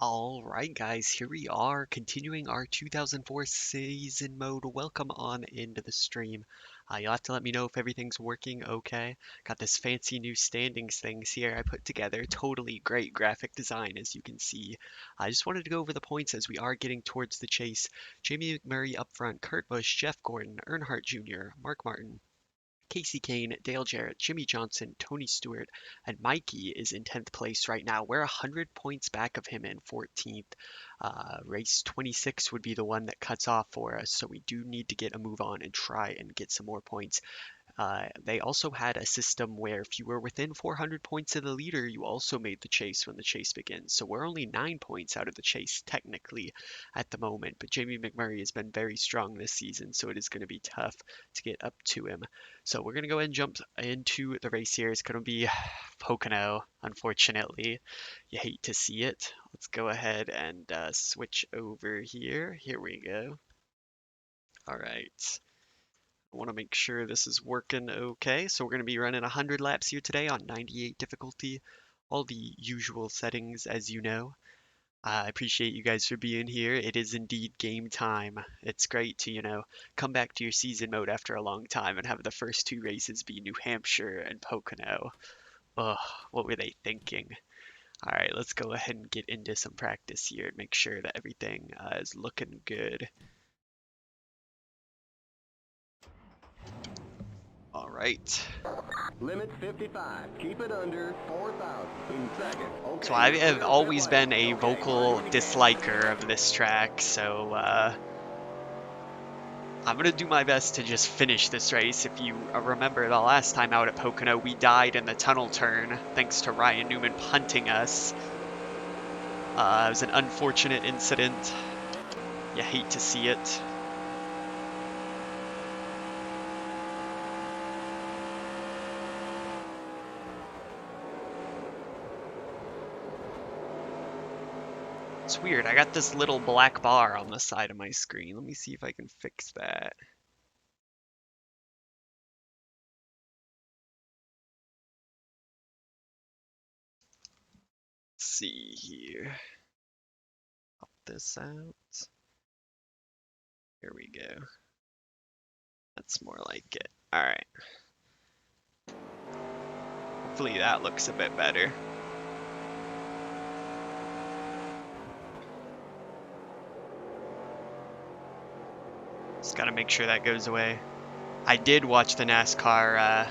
Alright guys, here we are continuing our 2004 season mode. Welcome on into the stream. You'll have to let me know if everything's working okay. Got this fancy new standings things here I put together. Totally great graphic design as you can see. I just wanted to go over the points as we are getting towards the chase. Jamie McMurray up front, Kurt Busch, Jeff Gordon, Earnhardt Jr., Mark Martin, Casey Kane, Dale Jarrett, Jimmy Johnson, Tony Stewart, and Mikey is in 10th place right now. We're 100 points back of him in 14th. Race 26 would be the one that cuts off for us, so we do need to get a move on and try and get some more points. They also had a system where if you were within 400 points of the leader, you also made the chase when the chase begins. So we're only 9 points out of the chase technically at the moment, but Jamie McMurray has been very strong this season, so it is going to be tough to get up to him. So we're going to go ahead and jump into the race here. It's going to be Pocono, unfortunately. You hate to see it. Let's go ahead and switch over here. Here we go. All right. I want to make sure this is working okay. So we're going to be running 100 laps here today on 98 difficulty. All the usual settings, as you know. I appreciate you guys for being here. It is indeed game time. It's great to, come back to your season mode after a long time and have the first two races be New Hampshire and Pocono. Ugh, what were they thinking? All right, let's go ahead and get into some practice here and make sure that everything is looking good. All right. Limit 55. Keep it under 4,000 in second. Okay, So I have always been a vocal disliker of this track, so I'm going to do my best to just finish this race. If you remember the last time out at Pocono, we died in the tunnel turn thanks to Ryan Newman punting us. It was an unfortunate incident. You hate to see it. It's weird, I got this little black bar on the side of my screen. Let me see if I can fix that. Let's see here. Pop this out. Here we go. That's more like it. Alright. Hopefully that looks a bit better. Just gotta make sure that goes away. I did watch the NASCAR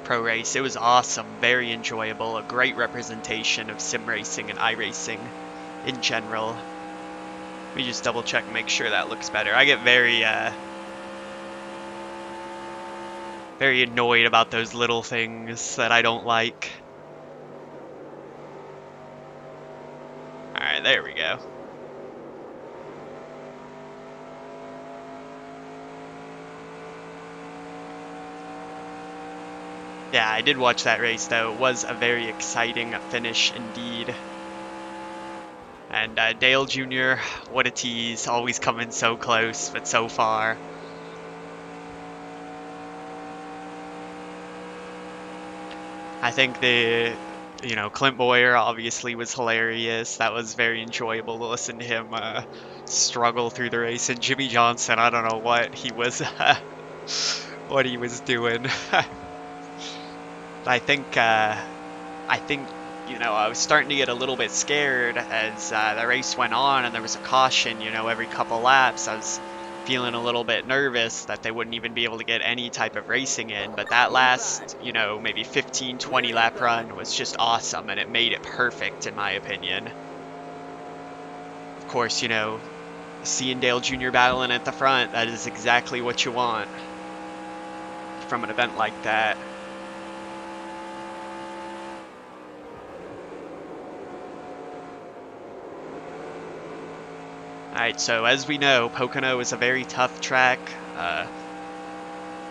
pro race. It was awesome, very enjoyable, a great representation of sim racing and iRacing in general. Let me just double check and make sure that looks better. I get very annoyed about those little things that I don't like. Alright, there we go. Yeah, I did watch that race though. It was a very exciting finish indeed. And Dale Jr., what a tease. Always coming so close, but so far. I think Clint Boyer obviously was hilarious. That was very enjoyable to listen to him struggle through the race. And Jimmy Johnson, I don't know what he was, what he was doing. I think, I was starting to get a little bit scared as the race went on and there was a caution, every couple laps. I was feeling a little bit nervous that they wouldn't even be able to get any type of racing in, but that last, maybe 15, 20 lap run was just awesome and it made it perfect in my opinion. Of course, seeing Dale Jr. battling at the front, that is exactly what you want from an event like that. Alright, so as we know, Pocono is a very tough track.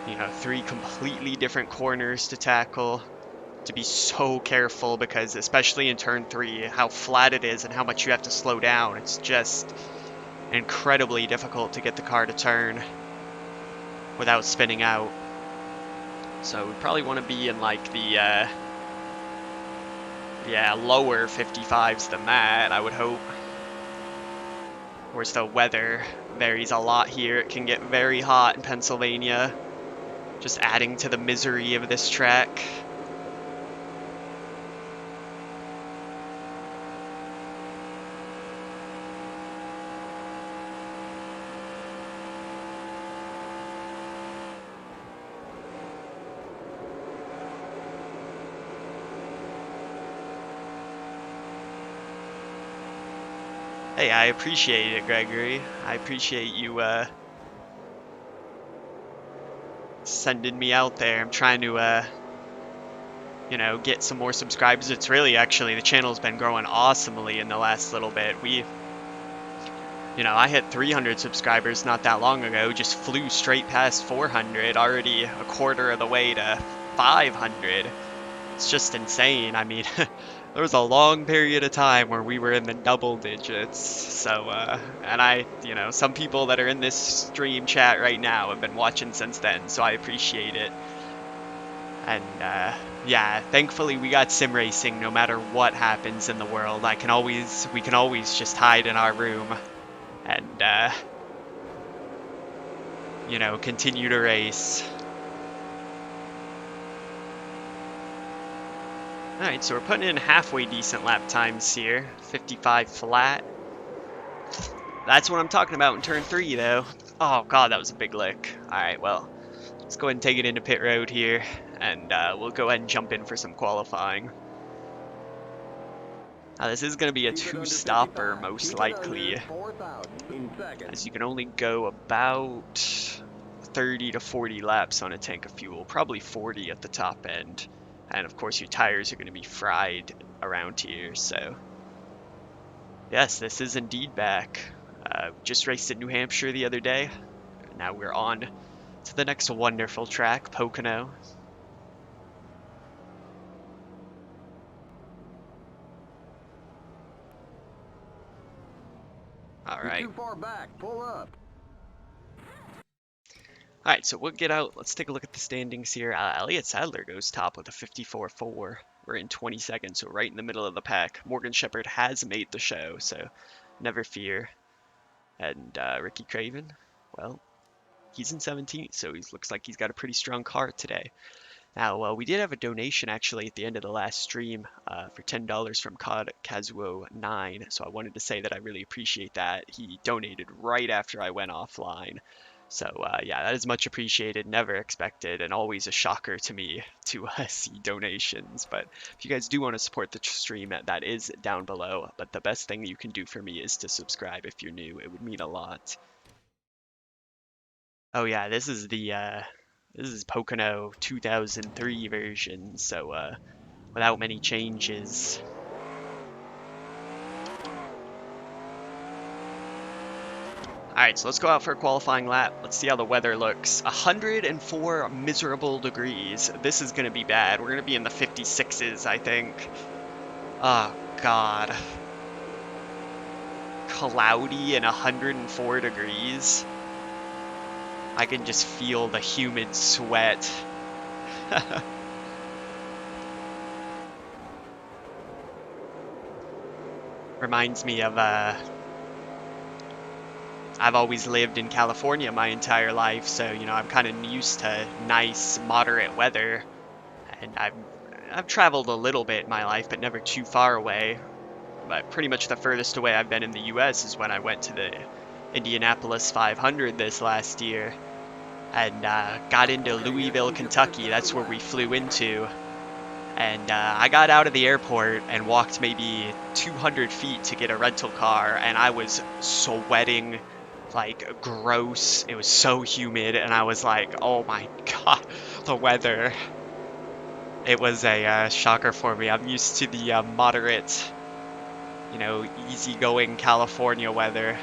3 completely different corners to tackle. To be so careful because, especially in turn 3, how flat it is and how much you have to slow down. It's just incredibly difficult to get the car to turn without spinning out. So we probably want to be in like the lower 55s than that, I would hope. course, the weather varies a lot here. It can get very hot in Pennsylvania, just adding to the misery of this track. Hey, I appreciate it, Gregory. I appreciate you sending me out there. I'm trying to you know, get some more subscribers. It's really actually the channel's been growing awesomely in the last little bit. You know, I hit 300 subscribers not that long ago, just flew straight past 400, already a quarter of the way to 500. It's just insane. I mean, there was a long period of time where we were in the double digits. So, and you know, some people that are in this stream chat right now have been watching since then, so I appreciate it. And, yeah, thankfully we got SimRacing no matter what happens in the world. We can always just hide in our room and, you know, continue to race. Alright, so we're putting in halfway decent lap times here. 55 flat. That's what I'm talking about in turn 3, though. Oh, God, that was a big lick. Alright, well, let's go ahead and take it into pit road here, and we'll go ahead and jump in for some qualifying. Now, this is going to be a two-stopper, most likely, as you can only go about 30 to 40 laps on a tank of fuel, probably 40 at the top end. And of course your tires are going to be fried around here, so yes, this is indeed back. Just raced at New Hampshire the other day. Now we're on to the next wonderful track, Pocono. Alright. Too far back. Pull up. Alright, so we'll get out. Let's take a look at the standings here. Elliott Sadler goes top with a 54.4. We're in 22nd, so right in the middle of the pack. Morgan Shepherd has made the show, so never fear. And Ricky Craven, well, he's in 17th, so he looks like he's got a pretty strong car today. Now, we did have a donation actually at the end of the last stream for $10 from Kazuo9, so I wanted to say that I really appreciate that. He donated right after I went offline. So yeah, that is much appreciated, never expected, and always a shocker to me to see donations. But if you guys do want to support the stream, that is down below. But the best thing you can do for me is to subscribe if you're new. It would mean a lot. Oh yeah, this is Pocono 2003 version, so without many changes. Alright, so let's go out for a qualifying lap. Let's see how the weather looks. 104 miserable degrees. This is going to be bad. We're going to be in the 56s, I think. Oh, God. Cloudy and 104 degrees. I can just feel the humid sweat. Reminds me of, I've always lived in California my entire life, so, you know, I'm kind of used to nice, moderate weather. And I've traveled a little bit in my life, but never too far away. But pretty much the furthest away I've been in the US is when I went to the Indianapolis 500 this last year. And got into Louisville, Kentucky. That's where we flew into. And I got out of the airport and walked maybe 200 feet to get a rental car, and I was sweating like gross. It was so humid, and I was like, oh my God, the weather. It was a shocker for me. I'm used to the moderate, you know, easygoing California weather.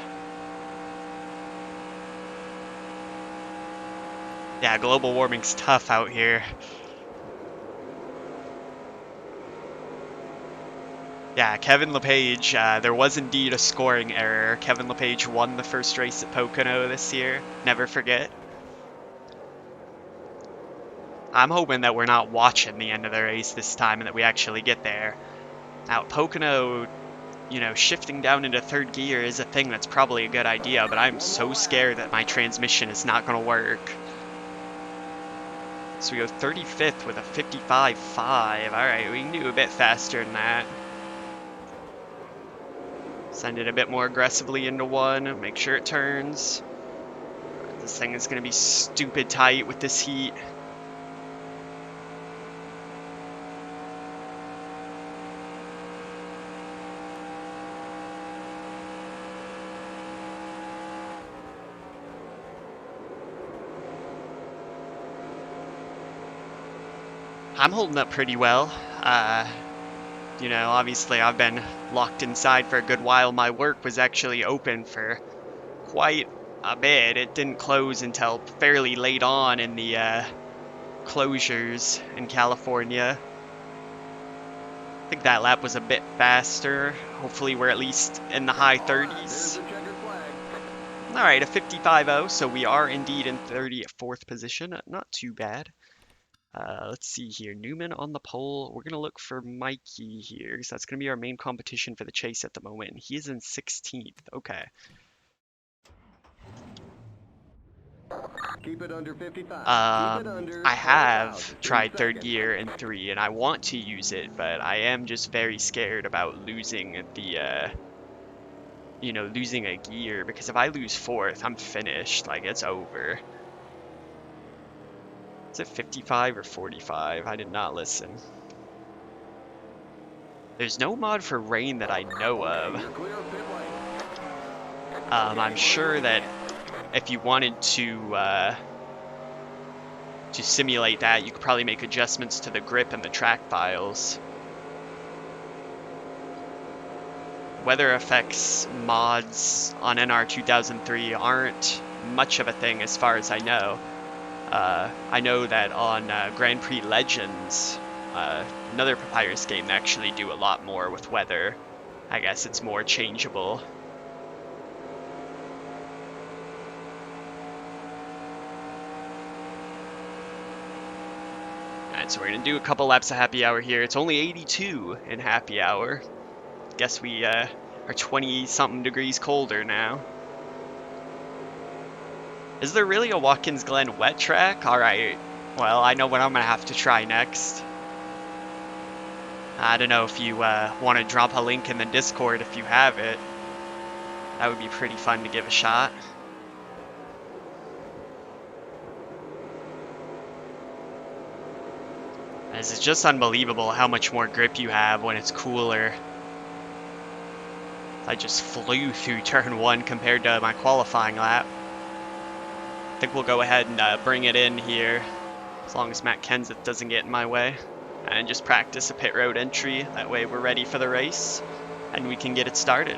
Yeah, global warming's tough out here. Yeah, Kevin LePage, there was indeed a scoring error. Kevin LePage won the first race at Pocono this year. Never forget. I'm hoping that we're not watching the end of the race this time and that we actually get there. Now, Pocono, you know, shifting down into third gear is a thing that's probably a good idea, but I'm so scared that my transmission is not going to work. So we go 35th with a 55.5. Alright, we can do a bit faster than that. Send it a bit more aggressively into one, make sure it turns. This thing is going to be stupid tight with this heat. I'm holding up pretty well. You know, obviously I've been locked inside for a good while. My work was actually open for quite a bit. It didn't close until fairly late on in the closures in California. I think that lap was a bit faster. Hopefully we're at least in the high 30s. Alright, a 55.0, so we are indeed in 34th position. Not too bad. Let's see here. Newman on the pole. We're going to look for Mikey here, because that's going to be our main competition for the chase at the moment. He is in 16th. Okay. Keep it under 55. I have tried third gear in 3, and I want to use it, but I am just very scared about losing the, you know, losing a gear, because if I lose 4th, I'm finished. Like, it's over. Is it 55 or 45? I did not listen. There's no mod for rain that I know of. I'm sure that if you wanted to simulate that, you could probably make adjustments to the grip and the track files. Weather effects mods on NR2003 aren't much of a thing as far as I know. I know that on Grand Prix Legends, another Papyrus game, they actually do a lot more with weather. I guess it's more changeable. Alright, so we're going to do a couple laps of happy hour here. It's only 82 in happy hour. Guess we are 20-something degrees colder now. Is there really a Watkins Glen wet track? Alright, well, I know what I'm going to have to try next. I don't know if you want to drop a link in the Discord if you have it. That would be pretty fun to give a shot. As it's just unbelievable how much more grip you have when it's cooler. I just flew through turn 1 compared to my qualifying lap. I think we'll go ahead and bring it in here, as long as Matt Kenseth doesn't get in my way, and just practice a pit road entry. That way we're ready for the race, and we can get it started.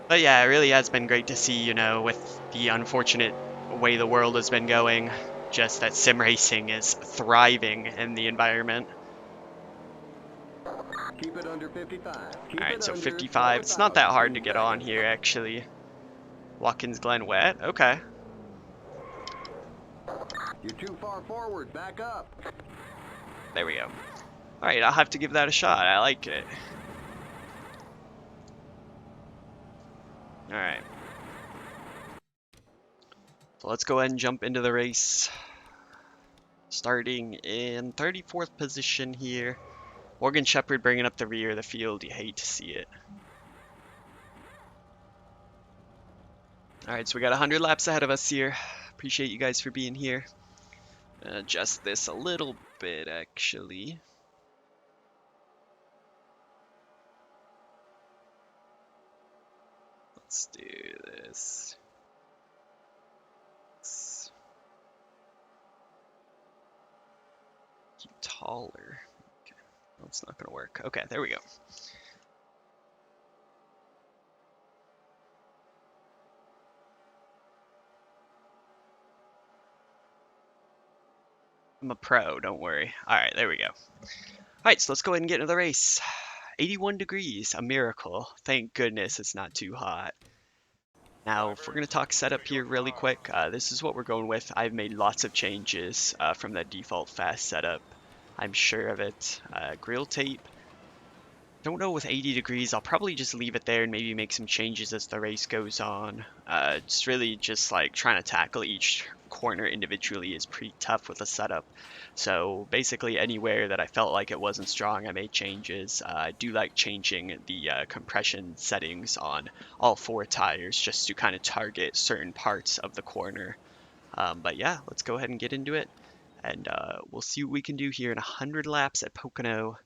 But yeah, it really has been great to see, you know, with the unfortunate way the world has been going, just that sim racing is thriving in the environment. Keep it under 55. Alright, so 55. It's not that hard to get on here, actually. Watkins Glen wet? Okay. You're too far forward. Back up. There we go. Alright, I'll have to give that a shot. I like it. Alright. So let's go ahead and jump into the race. Starting in 34th position here. Morgan Shepherd bringing up the rear of the field. You hate to see it. Alright, so we got 100 laps ahead of us here. Appreciate you guys for being here. Adjust this a little bit, actually. Let's do this. Let's keep taller. Okay. That's not gonna work. Okay, there we go. I'm a pro, don't worry. Alright, there we go. Alright, so let's go ahead and get into the race. 81 degrees, a miracle. Thank goodness it's not too hot. Now, if we're going to talk setup here really quick, this is what we're going with. I've made lots of changes from the default fast setup. I'm sure of it. Grill tape. Don't know with 80 degrees. I'll probably just leave it there and maybe make some changes as the race goes on. It's really just like trying to tackle each corner individually is pretty tough with the setup. So basically anywhere that I felt like it wasn't strong, I made changes. I do like changing the compression settings on all four tires just to kind of target certain parts of the corner. But yeah, let's go ahead and get into it. And we'll see what we can do here in 100 laps at Pocono.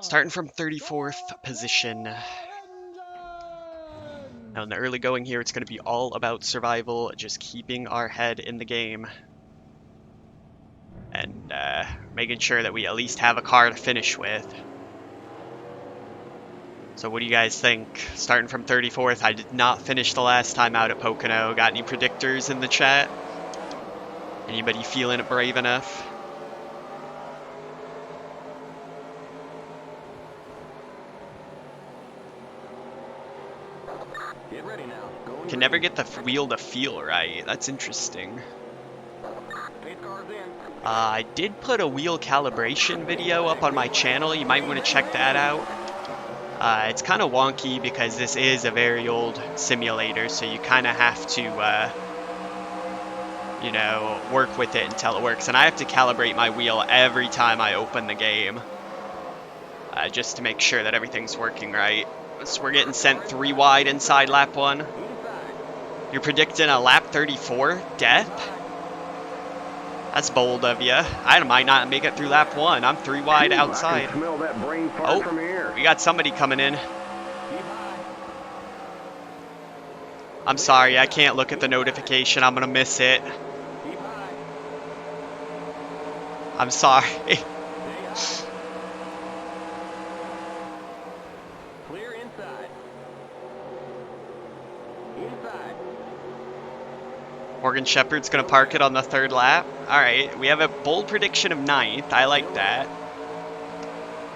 Starting from 34th position. Now in the early going here, it's going to be all about survival, just keeping our head in the game. And making sure that we at least have a car to finish with. So what do you guys think? Starting from 34th, I did not finish the last time out at Pocono. Got any predictors in the chat? Anybody feeling it brave enough? Get ready now. Going Can never get the wheel to feel right. That's interesting. Pace cars in. I did put a wheel calibration video up on my channel. You might want to check that out. It's kind of wonky because this is a very old simulator, so you kind of have to, you know, work with it until it works. And I have to calibrate my wheel every time I open the game, just to make sure that everything's working right. So we're getting sent 3 wide inside lap 1. You're predicting a lap 34 death? That's bold of you. I might not make it through lap 1. I'm 3 wide outside. I can smell that brain fart from here. We got somebody coming in. I'm sorry, I can't look at the notification. I'm gonna miss it. I'm sorry. Clear inside. Inside. Morgan Shepherd's gonna park it on the 3rd lap. Alright, we have a bold prediction of 9th. I like that.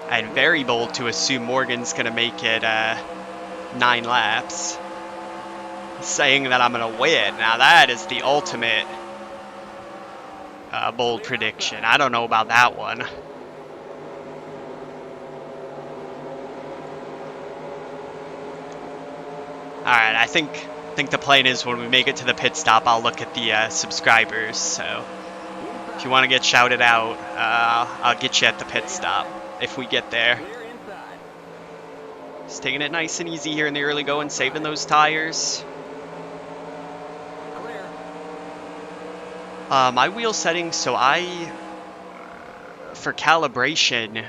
And very bold to assume Morgan's gonna make it 9 laps. Saying that I'm gonna win. Now that is the ultimate bold prediction. I don't know about that one. Alright, I think the plan is when we make it to the pit stop, I'll look at the subscribers. So if you want to get shouted out, I'll get you at the pit stop if we get there. Just taking it nice and easy here in the early going, saving those tires. My wheel settings, so for calibration,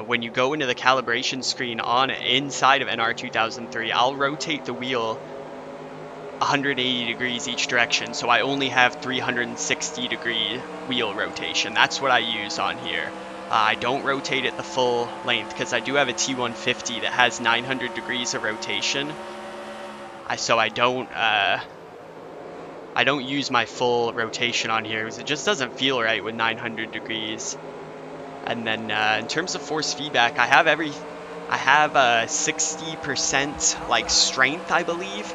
when you go into the calibration screen inside of NR2003, I'll rotate the wheel 180 degrees each direction, so I only have 360 degree wheel rotation. That's what I use on here. I don't rotate it the full length because I do have a T150 that has 900 degrees of rotation. So I don't use my full rotation on here because it just doesn't feel right with 900 degrees. And then in terms of force feedback, I have 60% like strength, I believe.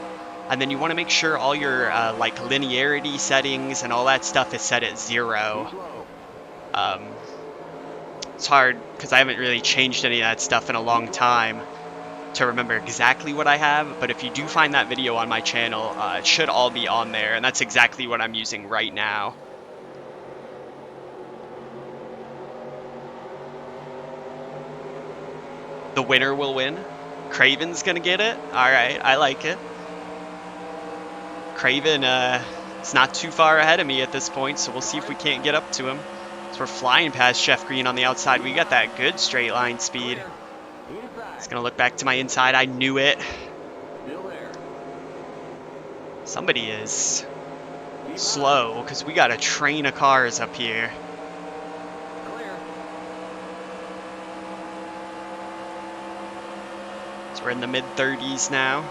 And then you want to make sure all your like linearity settings and all that stuff is set at 0. It's hard because I haven't really changed any of that stuff in a long time to remember exactly what I have, but if you do find that video on my channel, it should all be on there, and that's exactly what I'm using right now. The winner will win. Craven's gonna get it. Alright, I like it. Craven is not too far ahead of me at this point, so we'll see if we can't get up to him. So we're flying past Jeff Green on the outside. We got that good straight line speed. It's gonna look back to my inside. I knew it. Somebody is slow because we got a train of cars up here. So we're in the mid-30s now.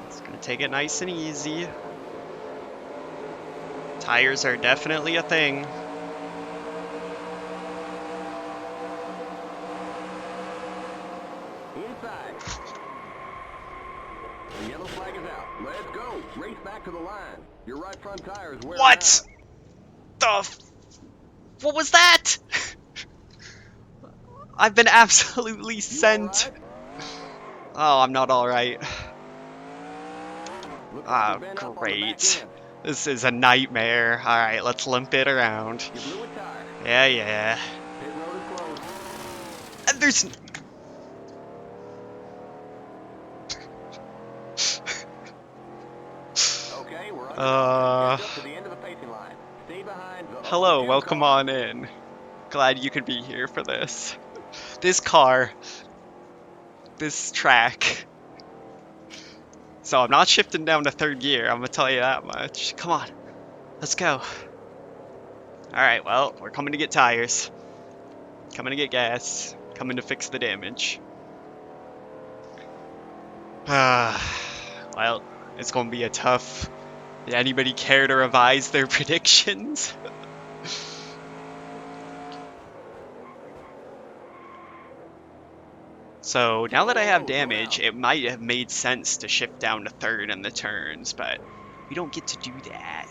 It's gonna take it nice and easy. Tires are definitely a thing. The yellow flag is out. Let's go. Race back to the line. Your right front tire is wearing What out. what was that? I've been absolutely You all sent. right? Oh, I'm not alright. Looks like Oh, you've been up on the back great. end. This is a nightmare. Alright, let's limp it around. You blew a tire. Yeah. Pit road is closed. And there's... Okay, we're underway. Uh... Catch up to the end of the pacing line. Stay behind the Hello, 02 welcome car. on in. Glad you could be here for this. This car, this track. So I'm not shifting down to third gear, I'm gonna tell you that much. Come on, let's go. Alright, well, we're coming to get tires. Coming to get gas. Coming to fix the damage. Well, it's gonna be a tough... Did anybody care to revise their predictions? So now that I have damage, it might have made sense to shift down to third in the turns, but we don't get to do that.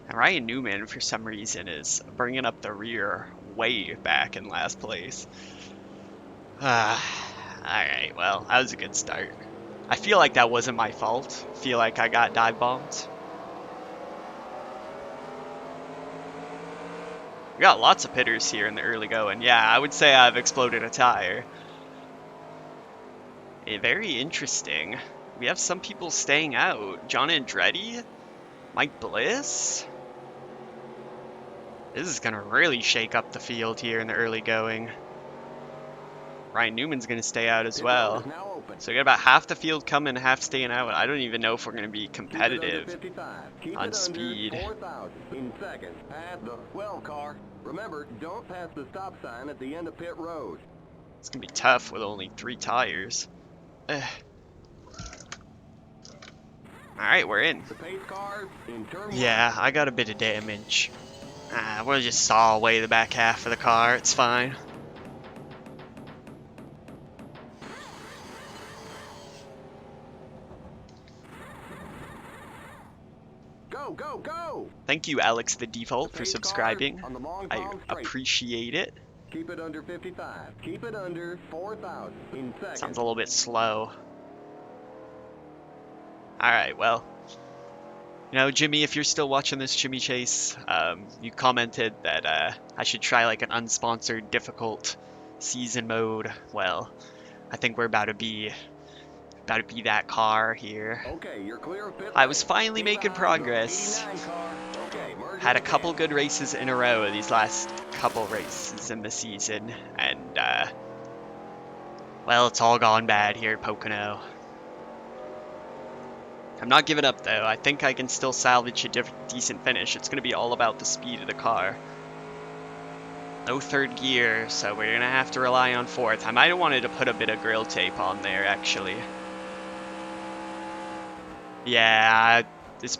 And Ryan Newman, for some reason, is bringing up the rear way back in last place. Alright, well, that was a good start. I feel like that wasn't my fault. I feel like I got dive bombed. We got lots of pitters here in the early going. Yeah, I would say I've exploded a tire. Very interesting. We have some people staying out. John Andretti? Mike Bliss? This is gonna really shake up the field here in the early going. Ryan Newman's gonna stay out as well. So we got about half the field coming, half staying out. I don't even know if we're gonna be competitive on speed. 4,000 in second. Pass the 12 car. Remember, don't pass the stop sign at the end of pit road. It's gonna be tough with only 3 tires. Alright, we're in. The pace car in turn Yeah, I got a bit of damage. We'll just saw away the back half of the car, it's fine. Go! Thank you, Alex the Default, for subscribing. On the long I palm straight. appreciate it. Keep it under 55. Keep it under 4,000 in second. Sounds a little bit slow. Alright, well. You know, Jimmy, if you're still watching this, Jimmy Chase, you commented that I should try like an unsponsored difficult season mode. Well, I think we're about to be that car here. Okay, you're clear of pit I was lane. finally Stay making behind the progress. 89 car. Okay, merge Had a again. couple good races in a row these last couple races in the season, and well, it's all gone bad here at Pocono. I'm not giving up though. I think I can still salvage a decent finish. It's going to be all about the speed of the car. No third gear, so we're going to have to rely on fourth. I might have wanted to put a bit of grill tape on there, actually. Yeah,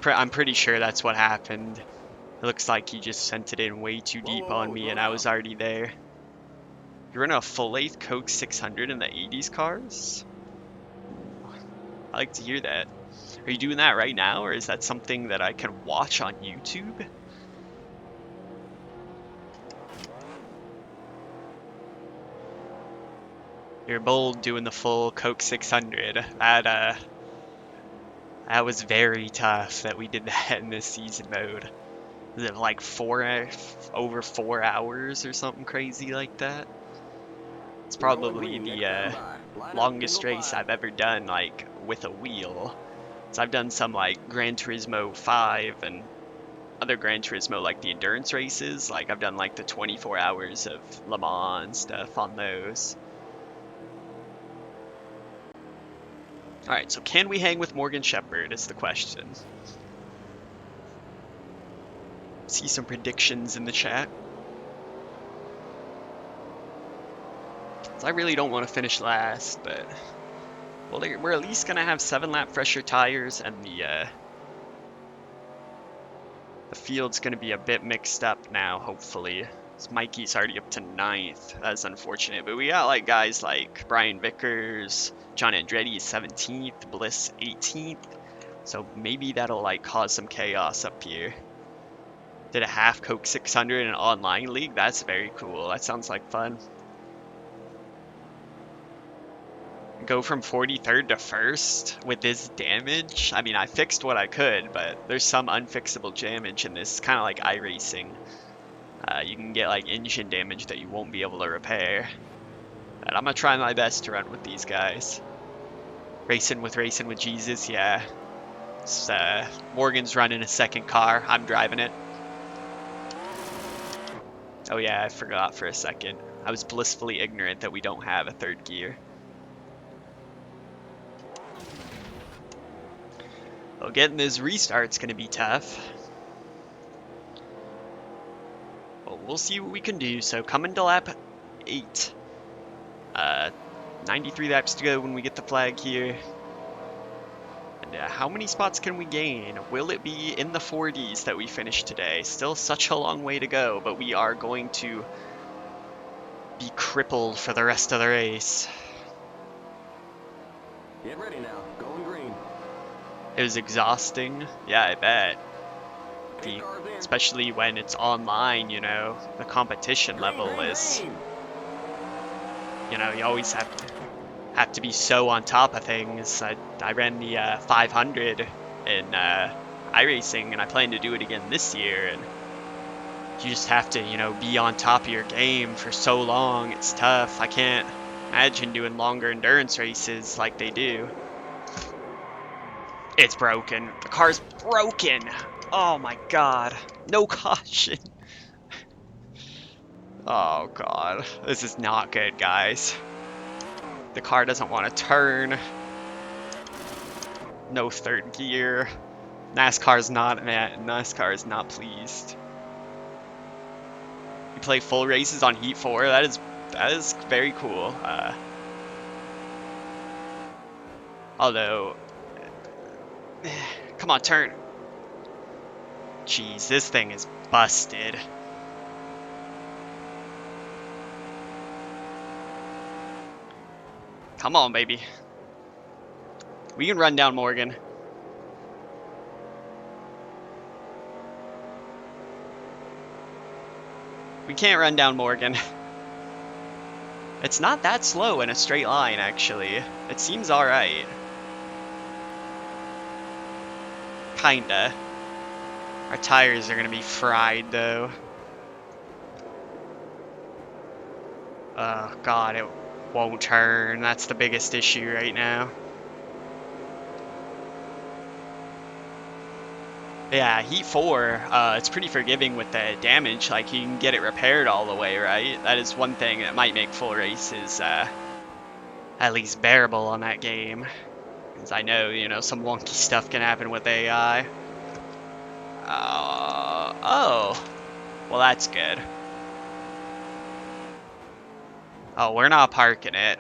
I'm pretty sure that's what happened. It looks like he just sent it in way too deep on me, and I was already there. You're in a full-length Coke 600 in the 80s cars? I like to hear that. Are you doing that right now, or is that something that I can watch on YouTube? You're bold doing the full Coke 600. That was very tough that we did that in this season mode. Was it like over 4 hours or something crazy like that? It's probably the longest race I've ever done, like, with a wheel. So I've done some, like, Gran Turismo 5 and other Gran Turismo, like, the endurance races. Like, I've done, like, the 24 hours of Le Mans and stuff on those. Alright, so can we hang with Morgan Shepherd is the question. See some predictions in the chat. So I really don't want to finish last, but well, we're at least gonna have 7-lap fresher tires, and the field's gonna be a bit mixed up now, hopefully. So Mikey's already up to 9th. That's unfortunate. But we got like guys like Brian Vickers, John Andretti is 17th, Bliss 18th. So maybe that'll like cause some chaos up here. Did a half Coke 600 in an online league. That's very cool. That sounds like fun. Go from 43rd to 1st with this damage. I mean, I fixed what I could, but there's some unfixable damage in this. Kind of like iRacing. You can get like engine damage that you won't be able to repair. But I'm gonna try my best to run with these guys. Racing with Jesus, yeah. Morgan's running a second car. I'm driving it. Oh yeah, I forgot for a second. I was blissfully ignorant that we don't have a 3rd gear. Well, getting this restart's gonna be tough. Well, we'll see what we can do. So coming to lap 8. 93 laps to go when we get the flag here. And how many spots can we gain? Will it be in the 40s that we finish today? Still such a long way to go, but we are going to be crippled for the rest of the race. Get ready now. Going green. It was exhausting. Yeah, I bet. Especially when it's online, you know, the competition level is, you know, you always have to be so on top of things. I ran the 500 in iRacing, and I plan to do it again this year, and you just have to, you know, be on top of your game for so long. It's tough. I can't imagine doing longer endurance races like they do. It's broken. The car's broken. Oh my god. No caution. Oh god. This is not good, guys. The car doesn't want to turn. No 3rd gear. NASCAR is not pleased. You play full races on Heat 4. That is very cool. Although, come on, turn. Jeez, this thing is busted. Come on, baby. We can run down Morgan. We can't run down Morgan. It's not that slow in a straight line, actually. It seems alright. Kinda. Our tires are gonna be fried, though. Oh, God, it won't turn. That's the biggest issue right now. Yeah, Heat 4, it's pretty forgiving with the damage. Like, you can get it repaired all the way, right? That is one thing that might make full races at least bearable on that game. Because I know, you know, some wonky stuff can happen with AI. Oh. Well, that's good. Oh, we're not parking it.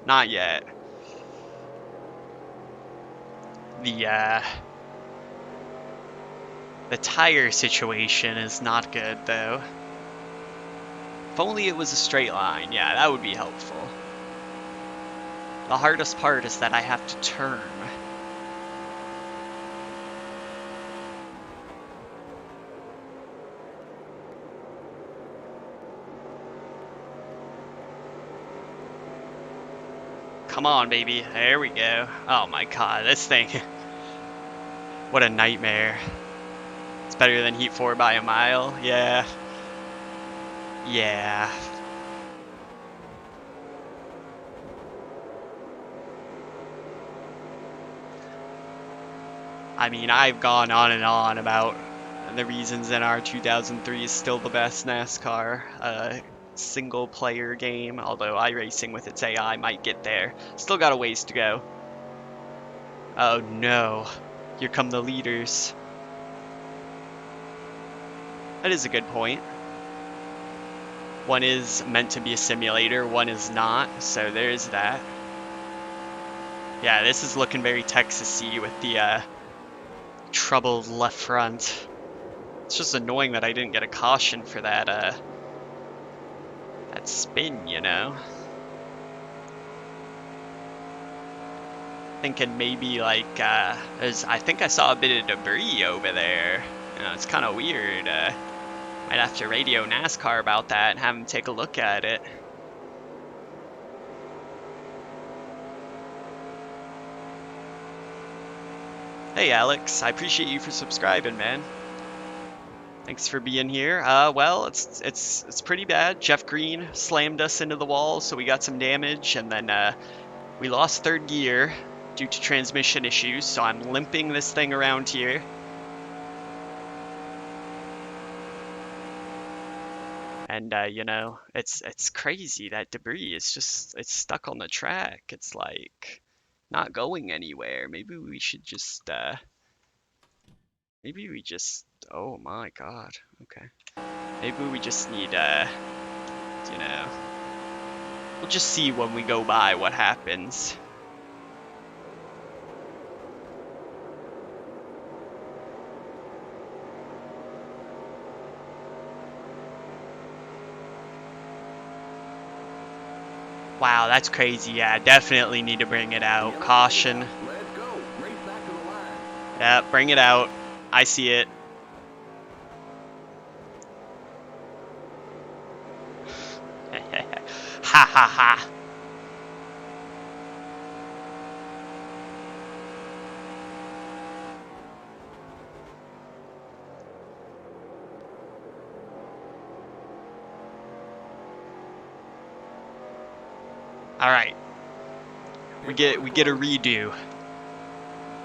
Not yet. The tire situation is not good, though. If only it was a straight line. Yeah, that would be helpful. The hardest part is that I have to turn. Come on, baby. There we go. Oh my god, this thing. What a nightmare. It's better than Heat 4 by a mile. Yeah. Yeah. I mean, I've gone on and on about the reasons NR2003 is still the best NASCAR single player game, although iRacing with its AI might get there. Still got a ways to go. Oh no. Here come the leaders. That is a good point. One is meant to be a simulator, one is not, so there's that. Yeah, this is looking very Texas-y with the troubled left front. It's just annoying that I didn't get a caution for that that spin, you know? Thinking maybe like, I think I saw a bit of debris over there. You know, it's kind of weird. Might have to radio NASCAR about that and have them take a look at it. Hey Alex, I appreciate you for subscribing, man. Thanks for being here. Well, it's pretty bad. Jeff Green slammed us into the wall, so we got some damage, and then we lost third gear due to transmission issues. So I'm limping this thing around here. And you know, it's crazy that debris is just it's stuck on the track. It's like not going anywhere. Maybe we just oh my god. Okay. Maybe we just need you know, we'll just see when we go by what happens. Wow, that's crazy. Yeah, definitely need to bring it out. Caution. Let's go. Race back to the line. Yeah, bring it out. I see it. Ha ha ha. All right. We get a redo.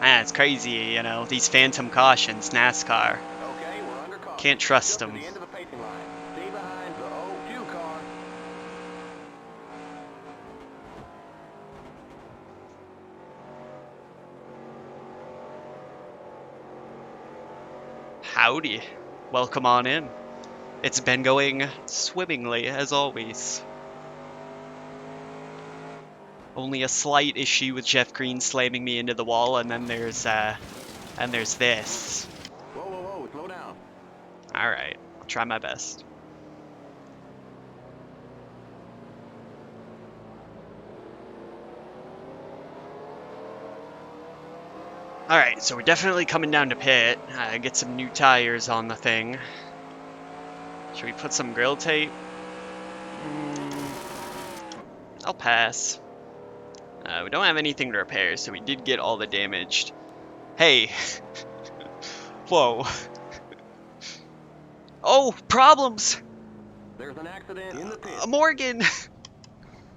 Man, it's crazy, you know, these phantom cautions, NASCAR. Okay, we're under caution. Can't trust Just to them. the end of the pacing line. Stay behind the O2 car. Howdy. Welcome on in. It's been going swimmingly, as always. Only a slight issue with Jeff Green slamming me into the wall, and then there's this. Whoa, whoa, whoa, slow down. Alright, I'll try my best. Alright, so we're definitely coming down to pit. Get some new tires on the thing. Should we put some grill tape? I'll pass. We don't have anything to repair, so we did get all the damaged. Hey! Whoa. Oh, problems! There's an accident in the pit. Morgan!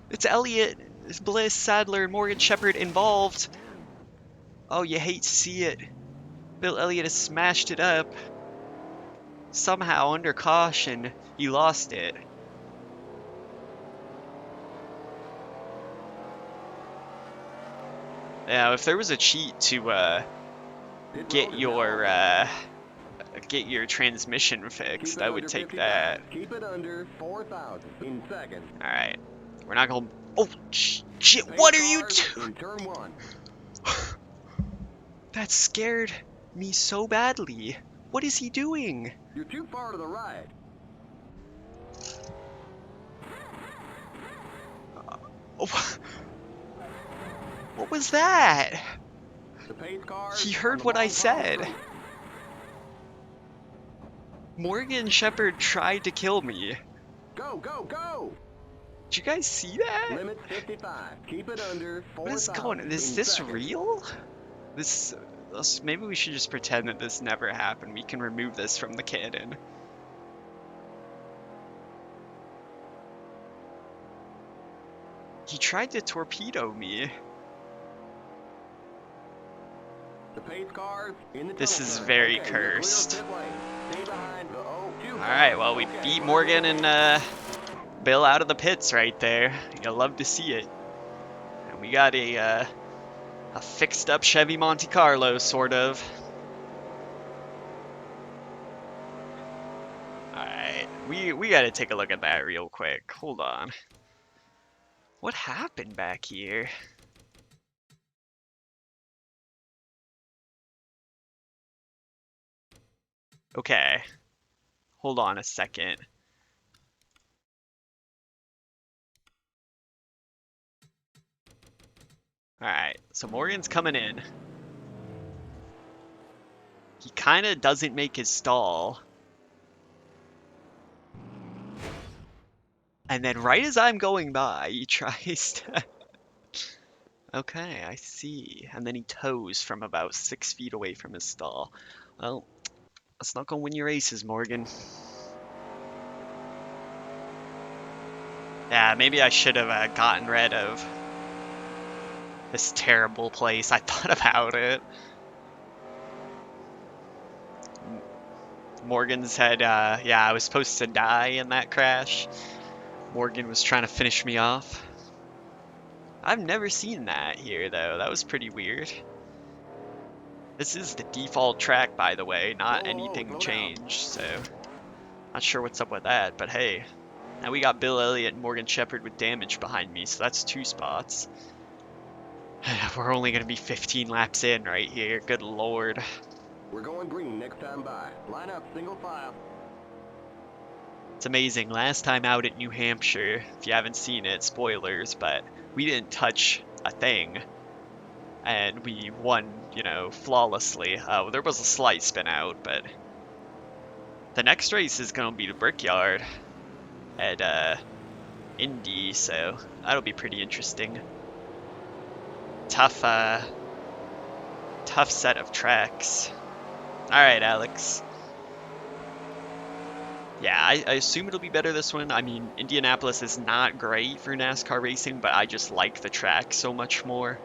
It's Elliot, Bliss, Sadler, and Morgan Shepherd involved. Oh, you hate to see it. Bill Elliott has smashed it up. Somehow, under caution, you lost it. Now, if there was a cheat to get your transmission fixed, I would take that. Keep it under 4,000 in seconds. All right, we're not gonna. Oh shit! What are you doing? In turn one. That scared me so badly. What is he doing? You're too far to the right. What was that? The pace car. He heard what I said. Morgan Shepherd tried to kill me. Go, go, go! Did you guys see that? Limit 55. Keep it under 4,000. What is going on? Is this real? Maybe we should just pretend that this never happened. We can remove this from the canon. He tried to torpedo me. The pace cars in the This tunnel is turn. very Okay, you're clear of cursed. pit lane. Stay behind the O2 car. Alright, well, we Okay, beat we're Morgan clear. and Bill out of the pits right there. You'll love to see it. And we got a fixed up Chevy Monte Carlo, sort of. Alright, we gotta take a look at that real quick. Hold on. What happened back here? Okay. Hold on a second. Alright, so Morgan's coming in. He kind of doesn't make his stall. And then right as I'm going by, he tries to... Okay, I see. And then he tows from about 6 feet away from his stall. Well, that's not gonna win your races, Morgan. Yeah, maybe I should have gotten rid of this terrible place. I thought about it. Morgan said, yeah, I was supposed to die in that crash. Morgan was trying to finish me off. I've never seen that here, though. That was pretty weird. This is the default track, by the way, not anything changed, so not sure what's up with that, but hey. Now we got Bill Elliott and Morgan Shepherd with damage behind me, so that's 2 spots. We're only going to be 15 laps in right here, good lord. We're going green next time by. Line up, single file. It's amazing, last time out at New Hampshire, if you haven't seen it, spoilers, but we didn't touch a thing. And we won, you know, flawlessly. There was a slight spin out, but the next race is going to be the Brickyard at Indy, so that'll be pretty interesting. Tough set of tracks. Alright, Alex. Yeah, I assume it'll be better this one. I mean, Indianapolis is not great for NASCAR racing, but I just like the track so much more.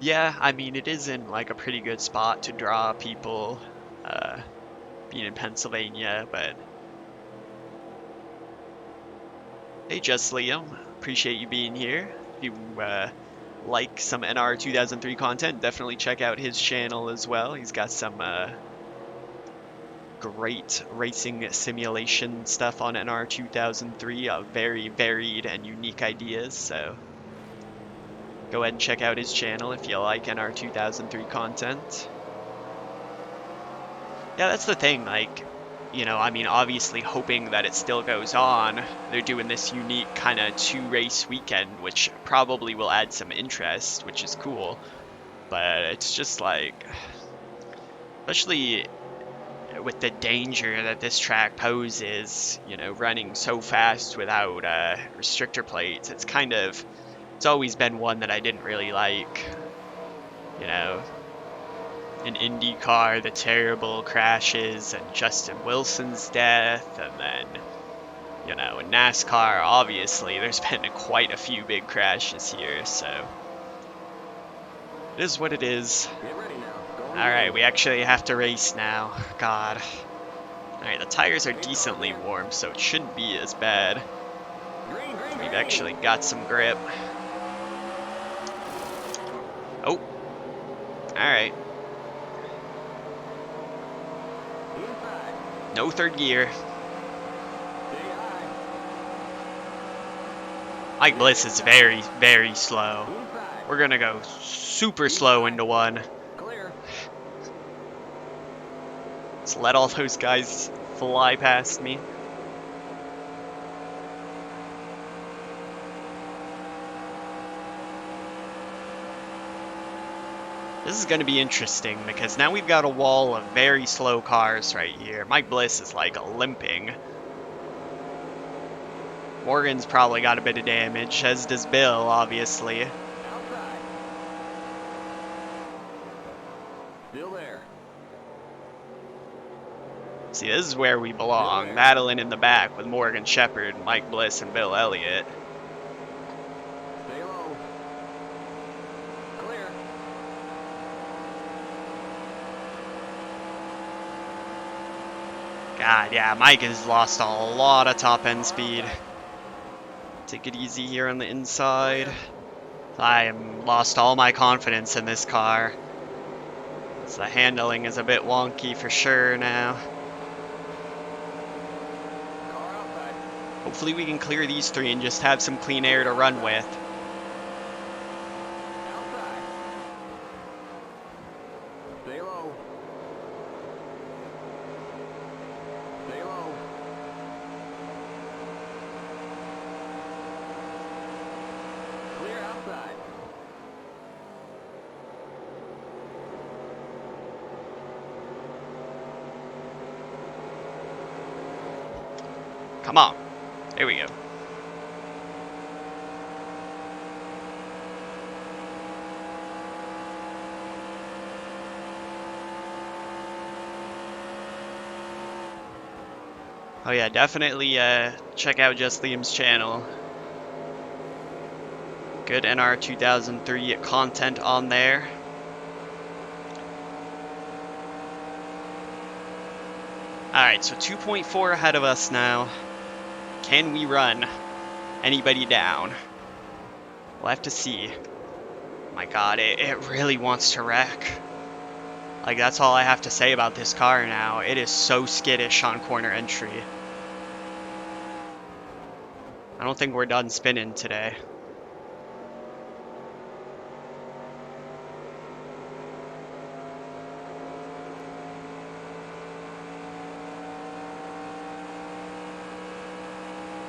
Yeah, I mean, it is in like a pretty good spot to draw people, being in Pennsylvania, but hey, Just Liam, appreciate you being here. If you like some NR2003 content, definitely check out his channel as well. He's got some great racing simulation stuff on NR2003, very varied and unique ideas, so go ahead and check out his channel if you like NR2003 content. Yeah, that's the thing, like, you know, I mean, obviously hoping that it still goes on. They're doing this unique kind of 2-race weekend, which probably will add some interest, which is cool. But it's just like, especially with the danger that this track poses, you know, running so fast without restrictor plates, it's always been one that I didn't really like, you know. In IndyCar, the terrible crashes and Justin Wilson's death, and then, you know, in NASCAR, obviously, there's been quite a few big crashes here, so it is what it is. Alright, we actually have to race now. God. Alright, the tires are decently warm, so it shouldn't be as bad. We've actually got some grip. Oh. Alright. No third gear. Mike Bliss is very, very slow. We're gonna go super slow into one. Let's let all those guys fly past me. This is going to be interesting because now we've got a wall of very slow cars right here. Mike Bliss is like limping. Morgan's probably got a bit of damage, as does Bill, obviously. Still there. See, this is where we belong, battling in the back with Morgan Shepherd, Mike Bliss, and Bill Elliott. Stay low. Clear. God, yeah, Mike has lost a lot of top-end speed. Take it easy here on the inside. I am lost all my confidence in this car. So the handling is a bit wonky for sure now. Hopefully we can clear these 3 and just have some clean air to run with. Stay low. Stay low. Come on. There we go. Oh yeah, definitely check out Just Liam's channel. Good NR2003 content on there. Alright, so 2.4 ahead of us now. Can we run anybody down? We'll have to see. My god, it really wants to wreck. Like, that's all I have to say about this car now. It is so skittish on corner entry. I don't think we're done spinning today.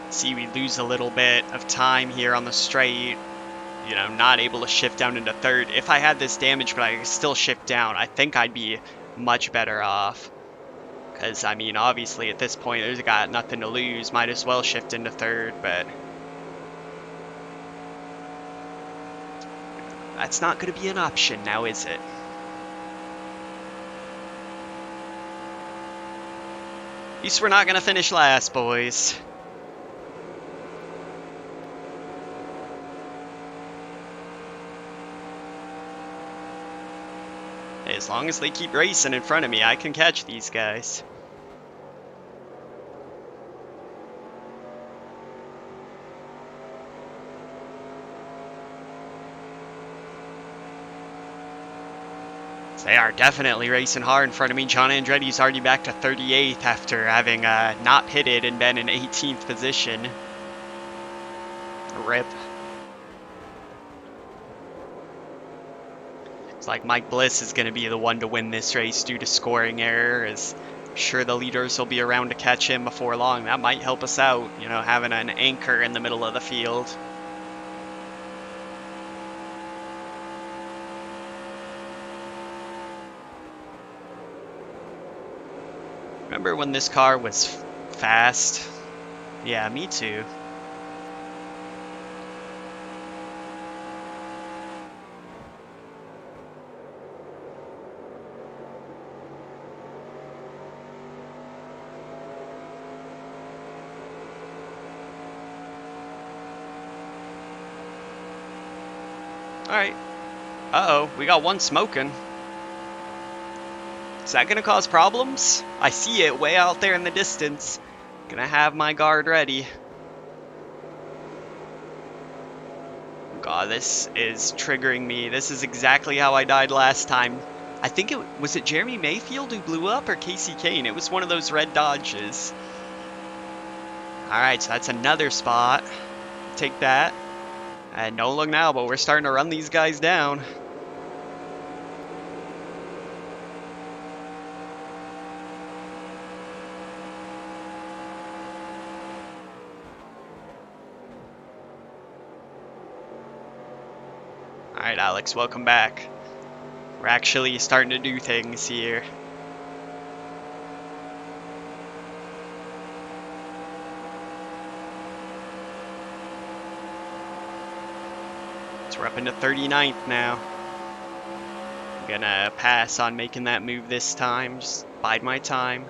See, we lose a little bit of time here on the straight. You know, not able to shift down into third. If I had this damage, but I could still shift down, I think I'd be much better off. Because, I mean, obviously at this point, there's got nothing to lose. Might as well shift into third, but that's not going to be an option now, is it? At least we're not going to finish last, boys. As long as they keep racing in front of me, I can catch these guys. They are definitely racing hard in front of me. John Andretti's already back to 38th after having not pitted and been in 18th position. RIP. It's like Mike Bliss is going to be the one to win this race due to scoring error, as I'm sure the leaders will be around to catch him before long. That might help us out, you know, having an anchor in the middle of the field. Remember when this car was fast? Yeah, me too. Alright. Uh-oh, we got one smoking. Is that gonna cause problems? I see it way out there in the distance. Gonna have my guard ready. God, this is triggering me. This is exactly how I died last time. I think was it Jeremy Mayfield who blew up, or Casey Kane? It was one of those red Dodges. Alright, so that's another spot. Take that. And don't look now, but we're starting to run these guys down. Alright, Alex, welcome back. We're actually starting to do things here. So we're up into 39th now. I'm gonna pass on making that move this time. Just bide my time.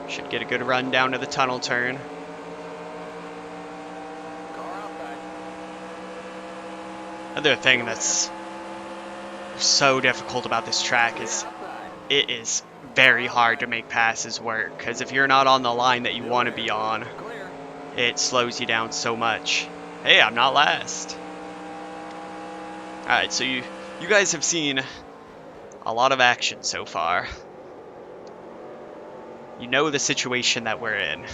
Should get a good run down to the tunnel turn. Another thing that's so difficult about this track is it is very hard to make passes work, because if you're not on the line that you want to be on, it slows you down so much. Hey, I'm not last. Alright, so you guys have seen a lot of action so far. You know the situation that we're in.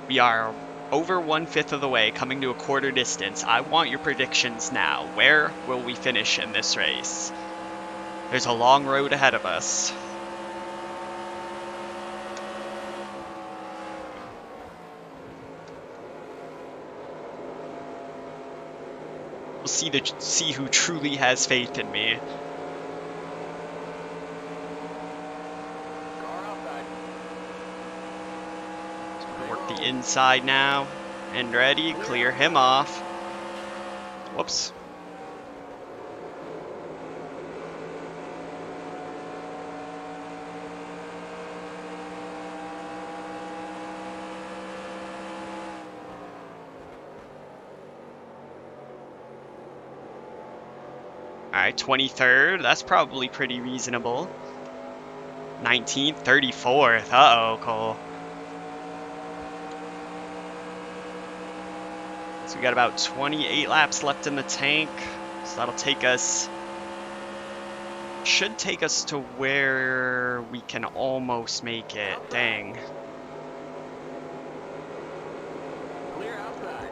We are over 1/5 of the way, coming to a quarter distance. I want your predictions now. Where will we finish in this race? There's a long road ahead of us. We'll see who truly has faith in me. inside now. And ready, clear him off. Whoops. Alright, 23rd. That's probably pretty reasonable. 19th, 34th. Uh-oh, Cole. So we got about 28 laps left in the tank. So that'll take us... should take us to where we can almost make it. Dang. Clear outside.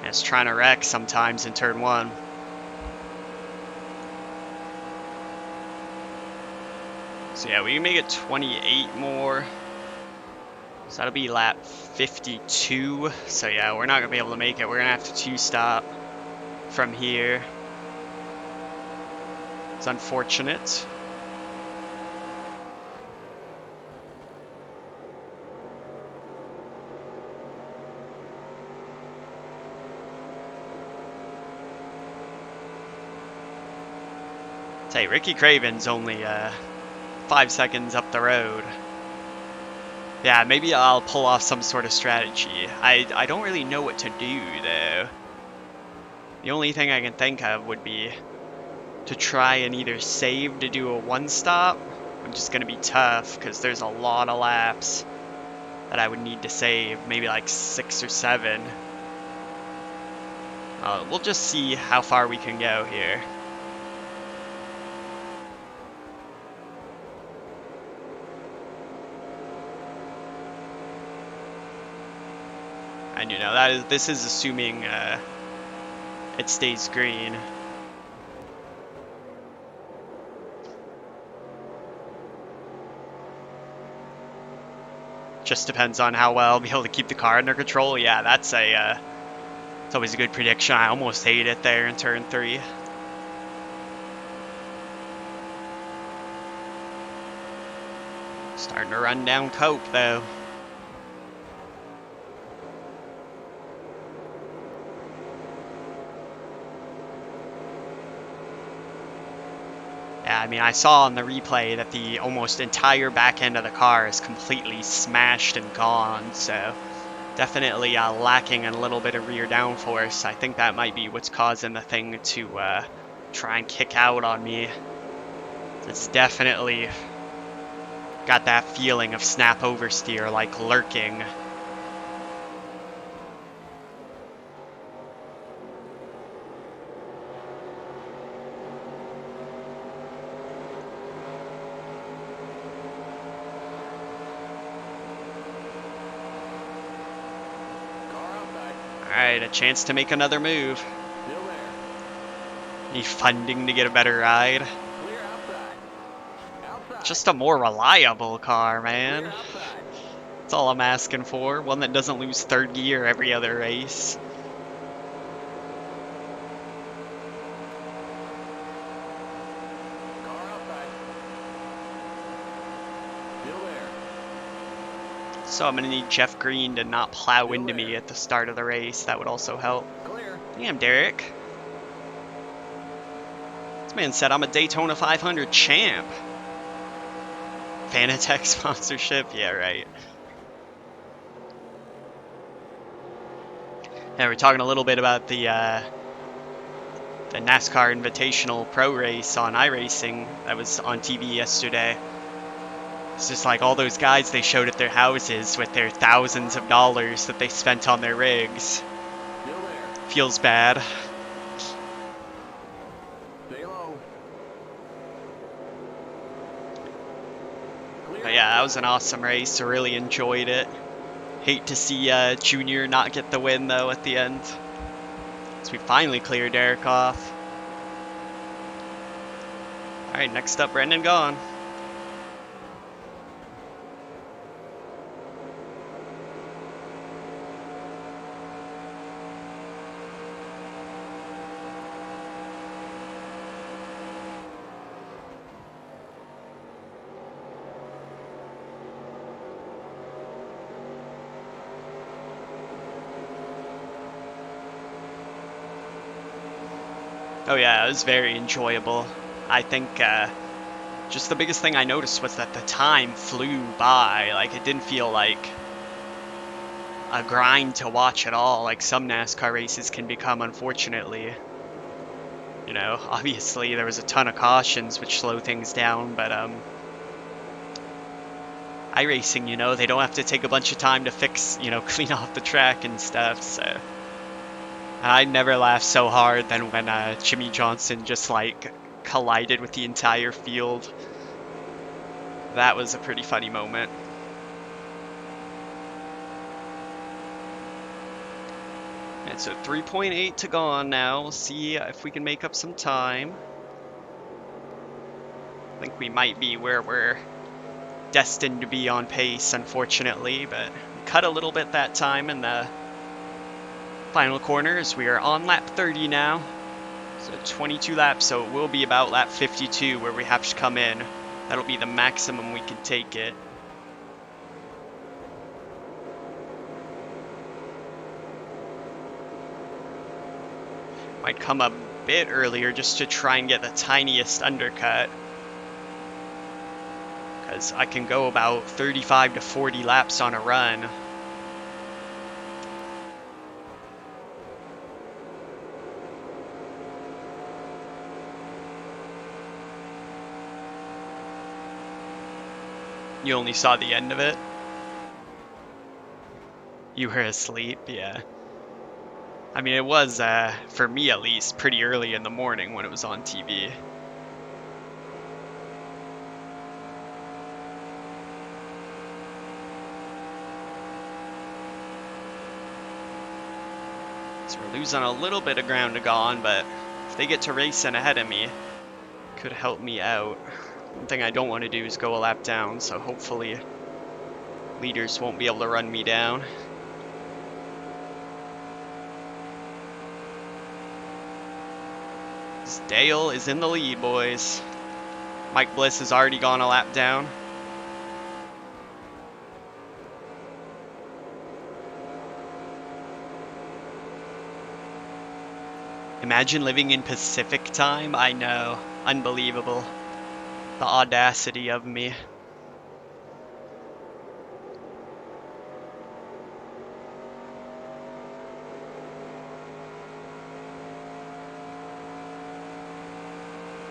It's trying to wreck sometimes in turn 1. So yeah, we can make it 28 more. So that'll be lap 52. So yeah, we're not going to be able to make it. We're going to have to 2-stop from here. It's unfortunate. Say, Ricky Craven's only 5 seconds up the road. Yeah, maybe I'll pull off some sort of strategy. I don't really know what to do, though. The only thing I can think of would be to try and either save to do a 1-stop, which is going to be tough, because there's a lot of laps that I would need to save, maybe like 6 or 7. We'll just see how far we can go here. And you know, this is assuming it stays green. Just depends on how well I'll be able to keep the car under control. Yeah, that's it's always a good prediction. I almost hate it there in turn 3. Starting to run down Cope though. Yeah, I mean, I saw on the replay that the almost entire back end of the car is completely smashed and gone, so definitely lacking in a little bit of rear downforce. I think that might be what's causing the thing to try and kick out on me. It's definitely got that feeling of snap oversteer, like lurking. Alright, a chance to make another move. Still there. Need funding to get a better ride. Clear outside. Outside. Just a more reliable car, man. Clear outside. That's all I'm asking for. One that doesn't lose third gear every other race. Car outside. Still there. So I'm gonna need Jeff Green to not plow into me at the start of the race. That would also help. Clear. Damn, Derek. This man said I'm a Daytona 500 champ. Fanatec sponsorship? Yeah, right. Yeah, we're talking a little bit about the NASCAR Invitational Pro Race on iRacing that was on TV yesterday. It's just like all those guys they showed at their houses with their thousands of dollars that they spent on their rigs. Still there. Feels bad. Stay low. Clear. But yeah, that was an awesome race. I really enjoyed it. Hate to see Junior not get the win though at the end. So we finally cleared Derek off. Alright, next up, Brendan Gaughan. Oh yeah, it was very enjoyable. I think just the biggest thing I noticed was that the time flew by. Like, it didn't feel like a grind to watch at all, like some NASCAR races can become, unfortunately. You know, obviously there was a ton of cautions which slow things down, but iRacing, you know, they don't have to take a bunch of time to fix, you know, clean off the track and stuff, so. And I never laughed so hard than when Jimmy Johnson just like collided with the entire field. That was a pretty funny moment. And so 3.8 to go on now. We'll see if we can make up some time. I think we might be where we're destined to be on pace, unfortunately, but we cut a little bit that time in the final corners. We are on lap 30 now. So 22 laps, so it will be about lap 52 where we have to come in. That'll be the maximum we can take it. Might come a bit earlier just to try and get the tiniest undercut. Because I can go about 35 to 40 laps on a run. You only saw the end of it? You were asleep, yeah. I mean, it was, for me at least, pretty early in the morning when it was on TV. So we're losing a little bit of ground to go on, but if they get to racing ahead of me, could help me out. One thing I don't want to do is go a lap down, so hopefully leaders won't be able to run me down. Dale is in the lead, boys. Mike Bliss has already gone a lap down. Imagine living in Pacific time. I know. Unbelievable. The audacity of me.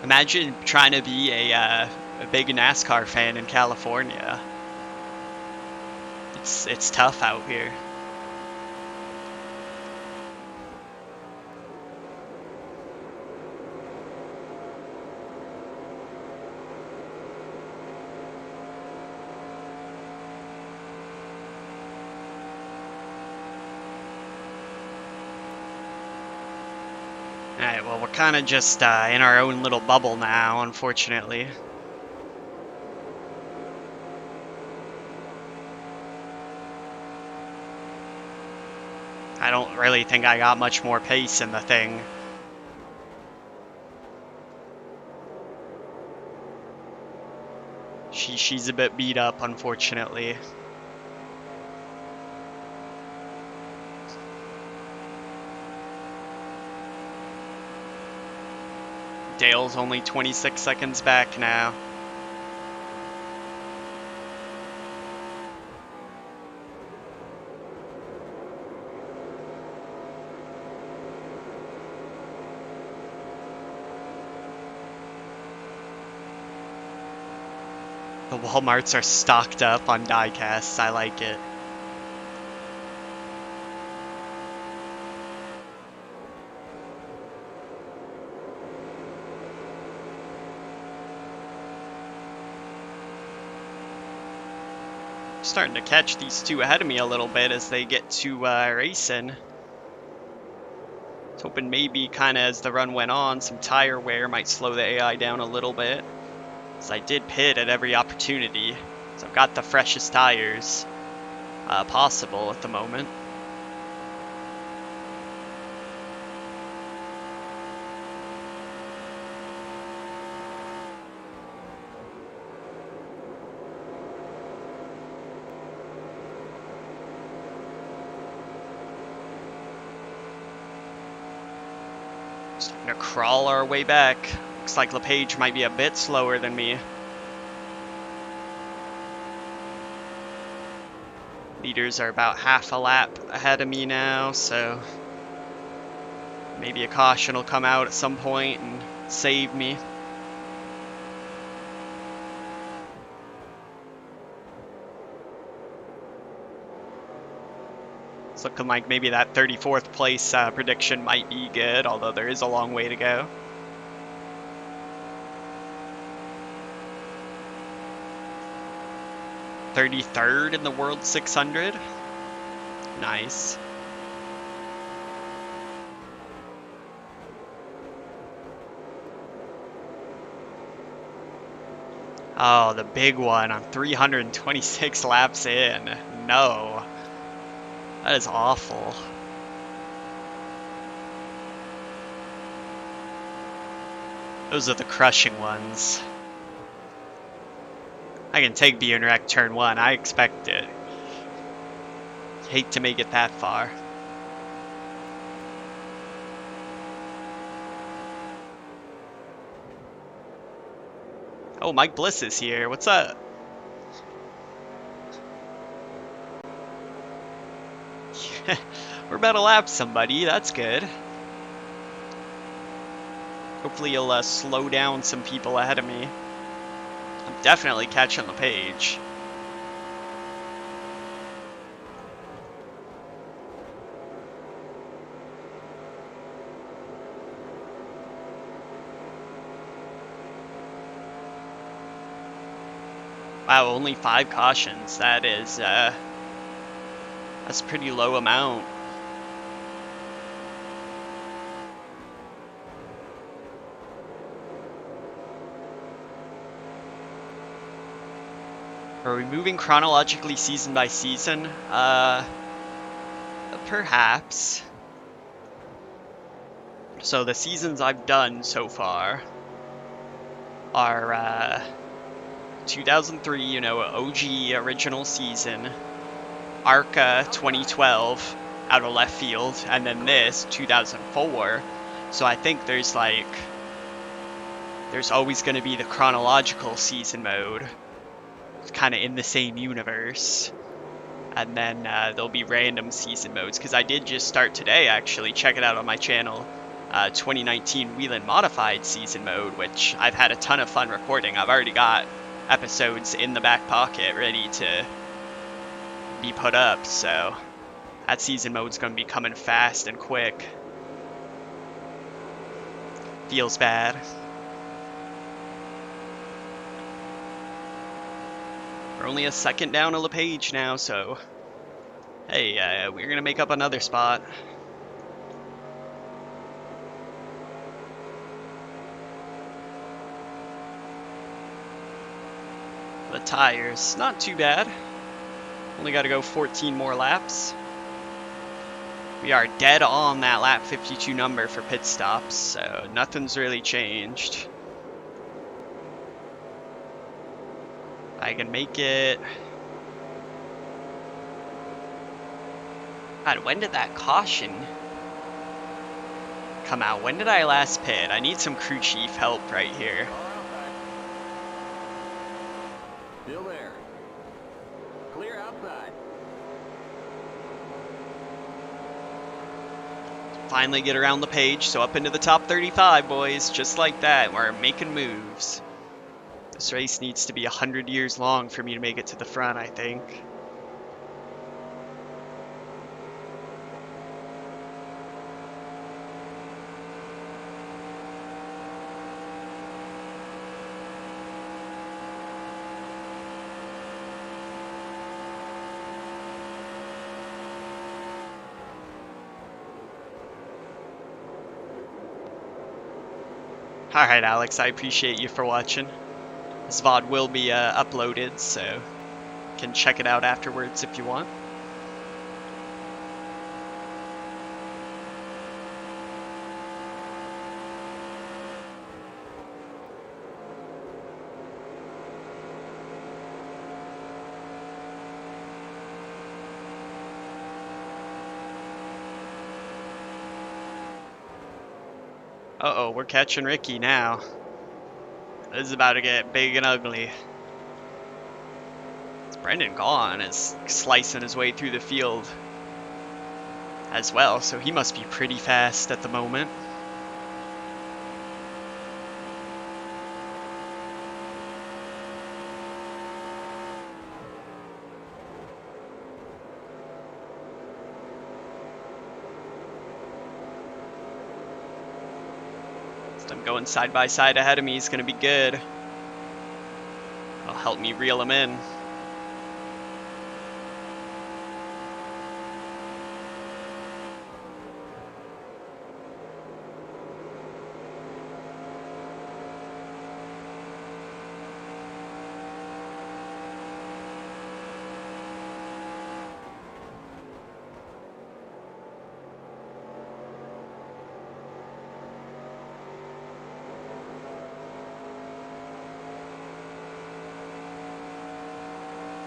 Imagine trying to be a big NASCAR fan in California. It's tough out here. Alright, well, we're kind of just in our own little bubble now, unfortunately. I don't really think I got much more pace in the thing. She's a bit beat up, unfortunately. Dale's only 26 seconds back now. The Walmarts are stocked up on diecasts. I like it. Starting to catch these two ahead of me a little bit as they get to racing. I was hoping maybe kind of as the run went on, some tire wear might slow the AI down a little bit. As I did pit at every opportunity, so I've got the freshest tires possible at the moment. Starting to crawl our way back. Looks like LePage might be a bit slower than me. Leaders are about half a lap ahead of me now, so maybe a caution will come out at some point and save me. It's looking like maybe that 34th place prediction might be good, although there is a long way to go. '33rd in the World 600. Nice. Oh, the big one. I'm 326 laps in. No. That is awful. Those are the crushing ones. I can take being wrecked turn 1. I expect it. Hate to make it that far. Oh, Mike Bliss is here. What's up? We're about to lap somebody. That's good. Hopefully you'll slow down some people ahead of me. I'm definitely catching the page. Wow, only 5 cautions. That is, that's a pretty low amount. Are we moving chronologically season by season? Perhaps. So the seasons I've done so far are 2003, you know, OG original season, ARCA 2012 out of left field, and then this 2004. So I think there's always going to be the chronological season mode, kind of in the same universe, and then there'll be random season modes, because I did just start today, actually. Check it out on my channel. 2019 Wheelin' Modified season mode, which I've had a ton of fun recording. I've already got episodes in the back pocket ready to be put up, so that season mode's going to be coming fast and quick. Feels bad. We're only a second down to LePage now, so hey, we're going to make up another spot. The tires, not too bad. Only got to go 14 more laps. We are dead on that lap 52 number for pit stops, so nothing's really changed. I can make it. God, when did that caution come out? When did I last pit? I need some crew chief help right here. Still there. Clear outside. Finally get around the page, so up into the top 35, boys. Just like that, we're making moves. This race needs to be 100 years long for me to make it to the front, I think. Alright, Alex, I appreciate you for watching. This VOD will be uploaded, so you can check it out afterwards if you want. Uh-oh, we're catching Ricky now. This is about to get big and ugly. Brendan Gaughan is slicing his way through the field as well, so he must be pretty fast at the moment. I'm going side by side ahead of me is going to be good. It'll help me reel him in.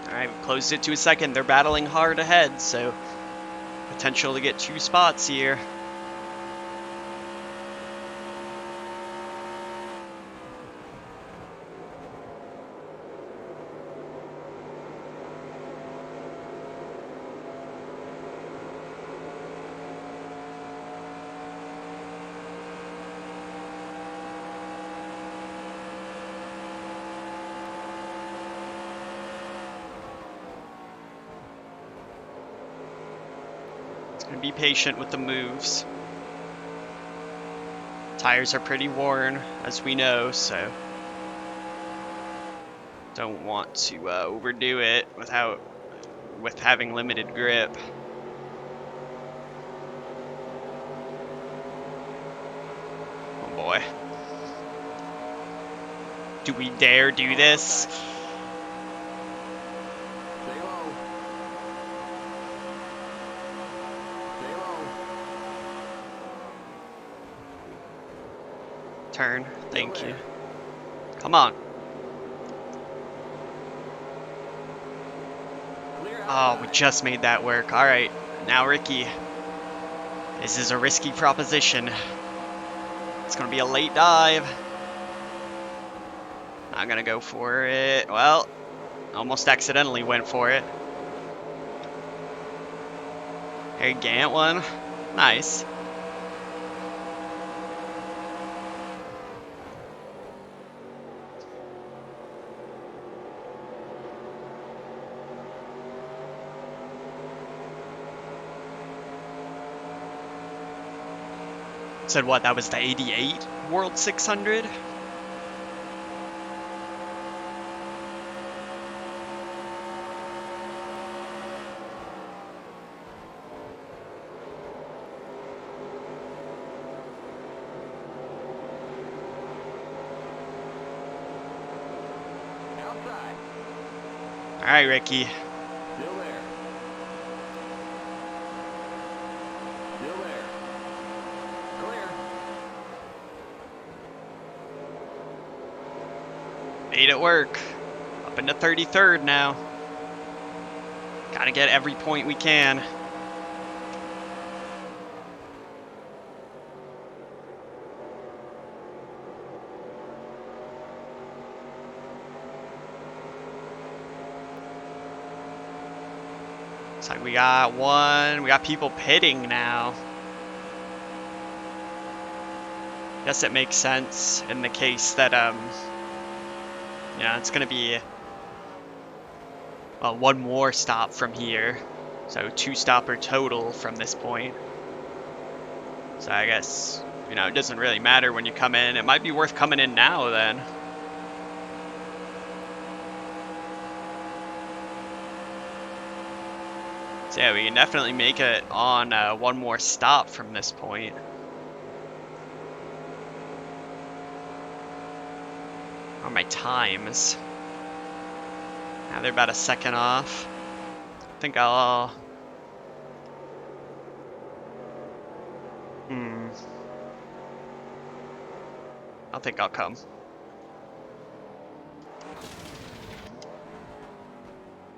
Alright, we closed it to a second. They're battling hard ahead, so potential to get 2 spots here. And be patient with the moves. Tires are pretty worn, as we know, so don't want to overdo it with having limited grip. Oh boy. Do we dare do this? Turn. Thank you. Come on. Oh, we just made that work. Alright. Now, Ricky. This is a risky proposition. It's going to be a late dive. I'm going to go for it. Well, almost accidentally went for it. Hey, Gant one. Nice. Said what? That was the 88 World 600? Outside. All right, Ricky. Still there. Still there. Clear. Made it work. Up into 33rd now. Gotta get every point we can. Looks like we got people pitting now. Guess it makes sense in the case that, yeah, it's gonna be, well, 1 more stop from here. So 2 stopper total from this point. So I guess, it doesn't really matter when you come in. It might be worth coming in now then. So yeah, we can definitely make it on 1 more stop from this point. Are my times? Now they're about a second off. I think I'll... I think I'll come.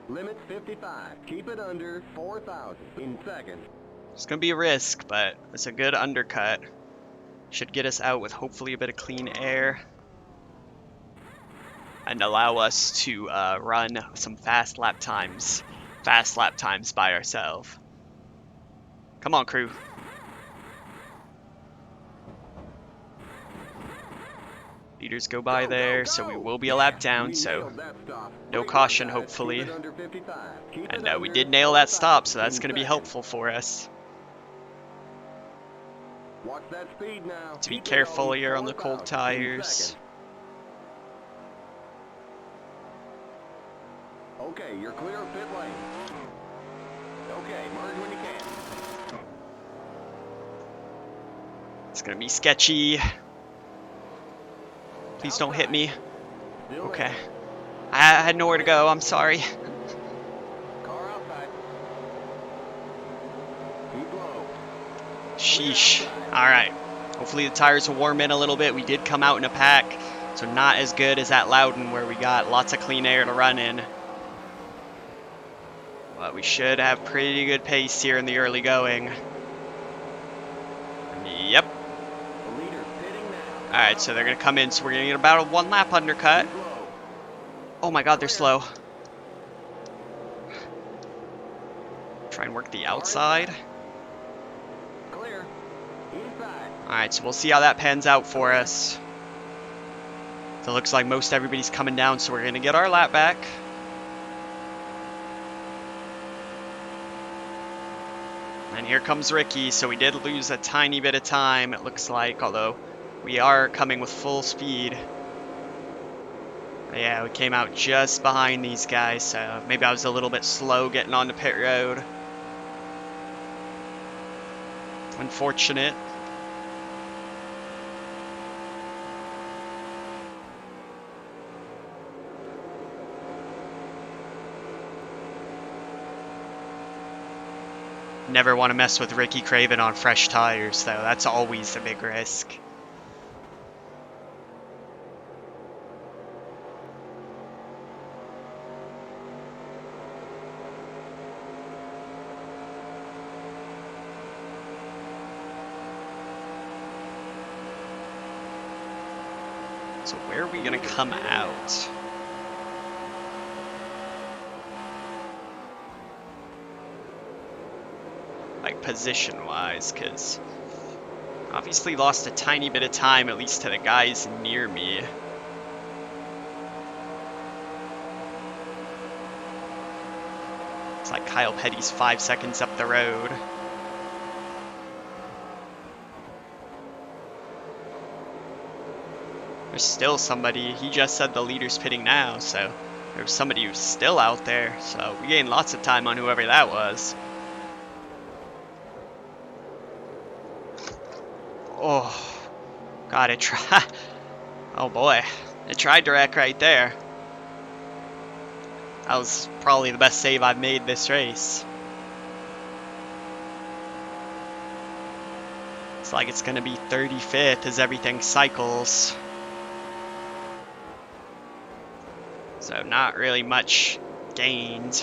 Limit 55. Keep it under 4,000 in seconds. It's gonna be a risk, but it's a good undercut. Should get us out with hopefully a bit of clean air and allow us to run some fast lap times by ourselves. Come on, crew. Leaders go by there, so we will be a lap down, so no caution, hopefully. And we did nail that stop, so that's going to be helpful for us. Watch that speed now. To be careful here on the cold tires. Okay, you're clear of pit lane. Okay, merge when you can. It's going to be sketchy. Please don't hit me. Okay. I had nowhere to go, I'm sorry. Car outside. Keep low. Sheesh. Alright. Hopefully the tires will warm in a little bit. We did come out in a pack, so not as good as at Loudon where we got lots of clean air to run in. But we should have pretty good pace here in the early going. Yep. Alright, so they're going to come in, so we're going to get about a 1 lap undercut. Oh my god, they're slow. Try and work the outside. Alright, so we'll see how that pans out for us. So it looks like most everybody's coming down, so we're going to get our lap back. And here comes Ricky, so we did lose a tiny bit of time, it looks like, although we are coming with full speed. But yeah, we came out just behind these guys, so maybe I was a little bit slow getting onto pit road. Unfortunate. Never want to mess with Ricky Craven on fresh tires, though. That's always a big risk. So where are we going to come out? Like position-wise, because obviously lost a tiny bit of time, at least to the guys near me. It's like Kyle Petty's 5 seconds up the road. There's still somebody. He just said the leader's pitting now, so there's somebody who's still out there. So we gained lots of time on whoever that was. Oh, God, it tried. Oh boy, it tried to wreck right there. That was probably the best save I've made this race. It's like it's gonna be 35th as everything cycles. So not really much gained.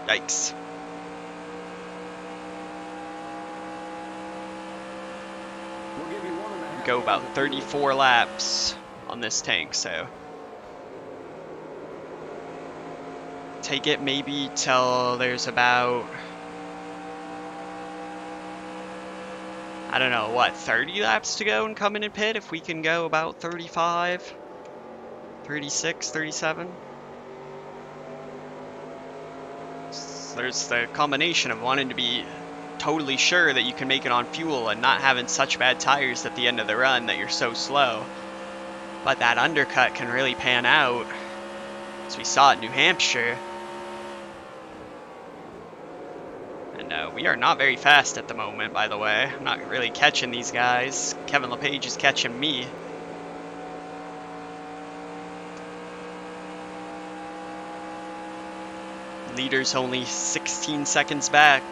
Yikes. Go about 34 laps on this tank, so take it maybe till there's about, I don't know, what, 30 laps to go and come in and pit if we can go about 35, 36, 37. So there's the combination of wanting to be totally sure that you can make it on fuel and not having such bad tires at the end of the run that you're so slow. But that undercut can really pan out, as we saw at New Hampshire. And we are not very fast at the moment, by the way. I'm not really catching these guys. Kevin LePage is catching me. Leader's only 16 seconds back.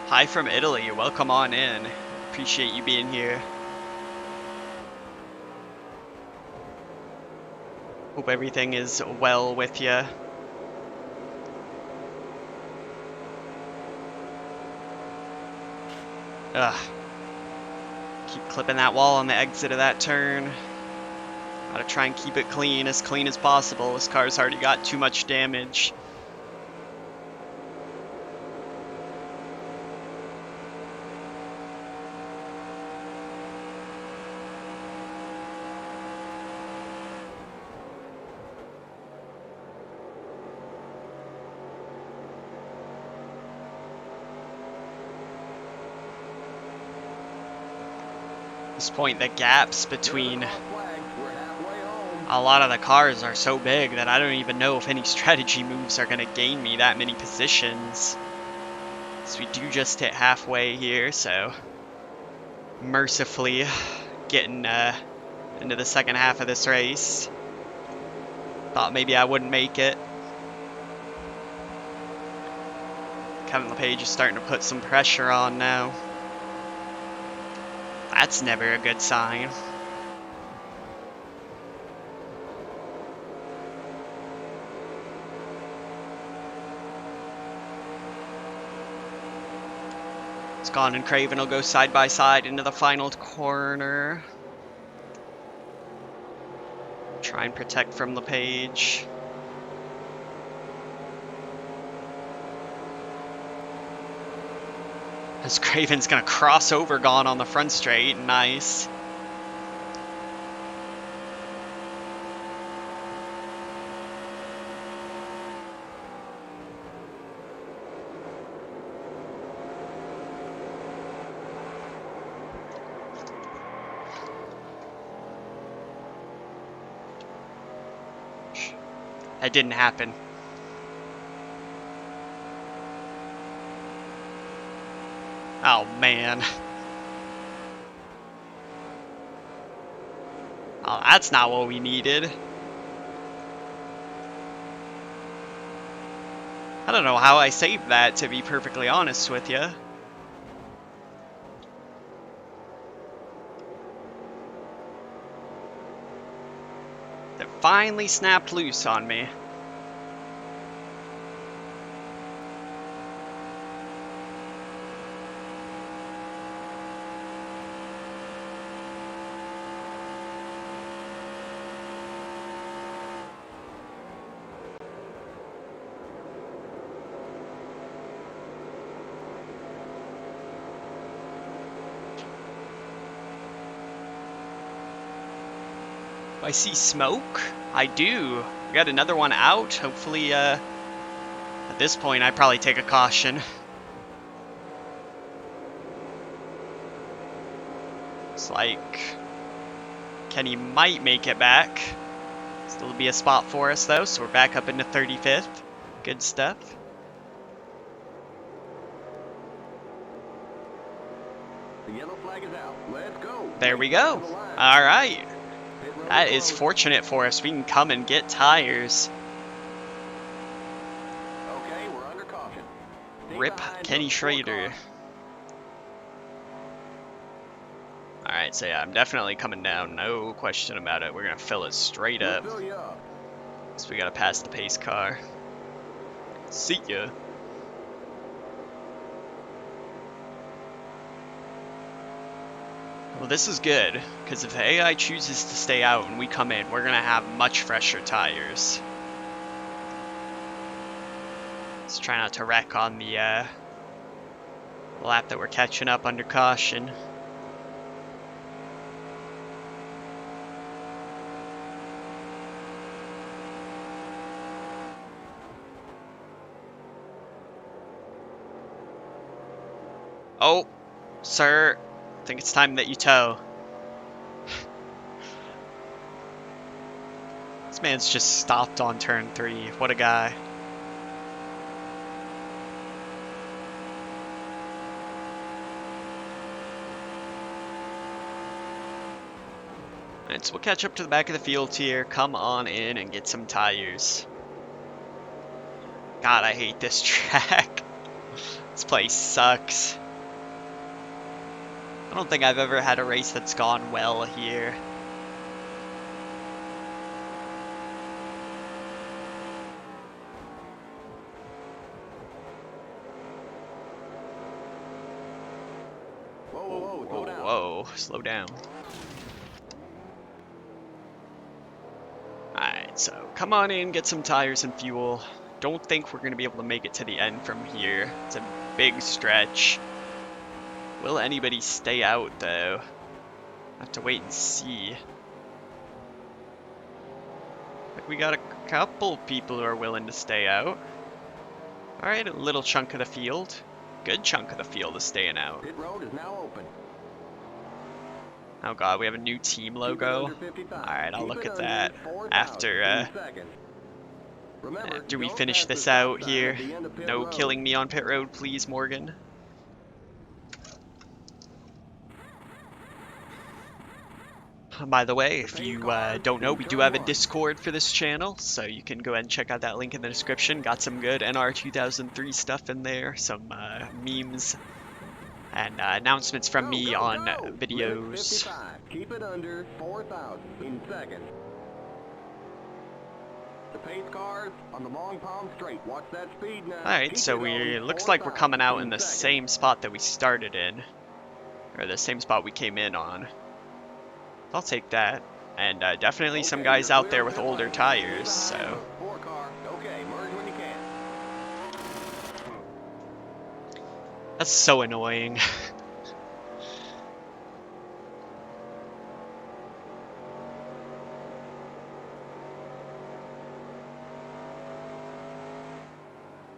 Hi from Italy. Welcome on in. Appreciate you being here. Hope everything is well with you. Ugh. Keep clipping that wall on the exit of that turn. Gotta try and keep it clean as possible. This car's already got too much damage. At this point, the gaps between a lot of the cars are so big that I don't even know if any strategy moves are going to gain me that many positions. So we do just hit halfway here, so mercifully getting into the second half of this race. Thought maybe I wouldn't make it. Kevin LePage is starting to put some pressure on now. That's never a good sign. Scott and Craven will go side by side into the final corner. Try and protect from LePage. As Craven's gonna cross over Gone on the front straight. Nice. That didn't happen. Oh, man. Oh, that's not what we needed. I don't know how I saved that, to be perfectly honest with you. That finally snapped loose on me. I see smoke? I do. We got another one out. Hopefully, at this point, I'd probably take a caution. Looks like Kenny might make it back. Still be a spot for us, though, so we're back up into 35th. Good stuff. The yellow flag is out. Let's go. There we go. All right. That is fortunate for us. We can come and get tires. Okay, we're under caution. Rip Kenny Schrader. Alright, so yeah, I'm definitely coming down. No question about it. We're going to fill it straight up. So we got to pass the pace car. See ya. Well, this is good, because if the AI chooses to stay out and we come in, we're going to have much fresher tires. Let's try not to wreck on the lap that we're catching up under caution. Oh, sir. I think it's time that you tow. This man's just stopped on turn 3. What a guy. Alright, so we'll catch up to the back of the field here. Come on in and get some tires. God, I hate this track. This place sucks. I don't think I've ever had a race that's gone well here. Whoa, slow down. Whoa, slow down. Alright, so come on in, get some tires and fuel. Don't think we're going to be able to make it to the end from here. It's a big stretch. Will anybody stay out, though? Have to wait and see. Like, we got a couple people who are willing to stay out. Alright, a little chunk of the field. Good chunk of the field is staying out. Pit road is now open. Oh god, we have a new team logo. Alright, I'll look at that after we finish this out here. No killing me on pit road, please, Morgan. By the way, if you don't know, we do have a Discord for this channel, so you can go ahead and check out that link in the description. Got some good NR2003 stuff in there, some memes, and announcements from me on videos. Keep it under 4,000 in seconds. The pace cars on the long palm straight. Watch that speed now. Alright, so looks like we're coming out in the same spot that we started in, or the same spot we came in on. I'll take that. And definitely some guys out there with older tires, so. Okay, merge when you can. That's so annoying.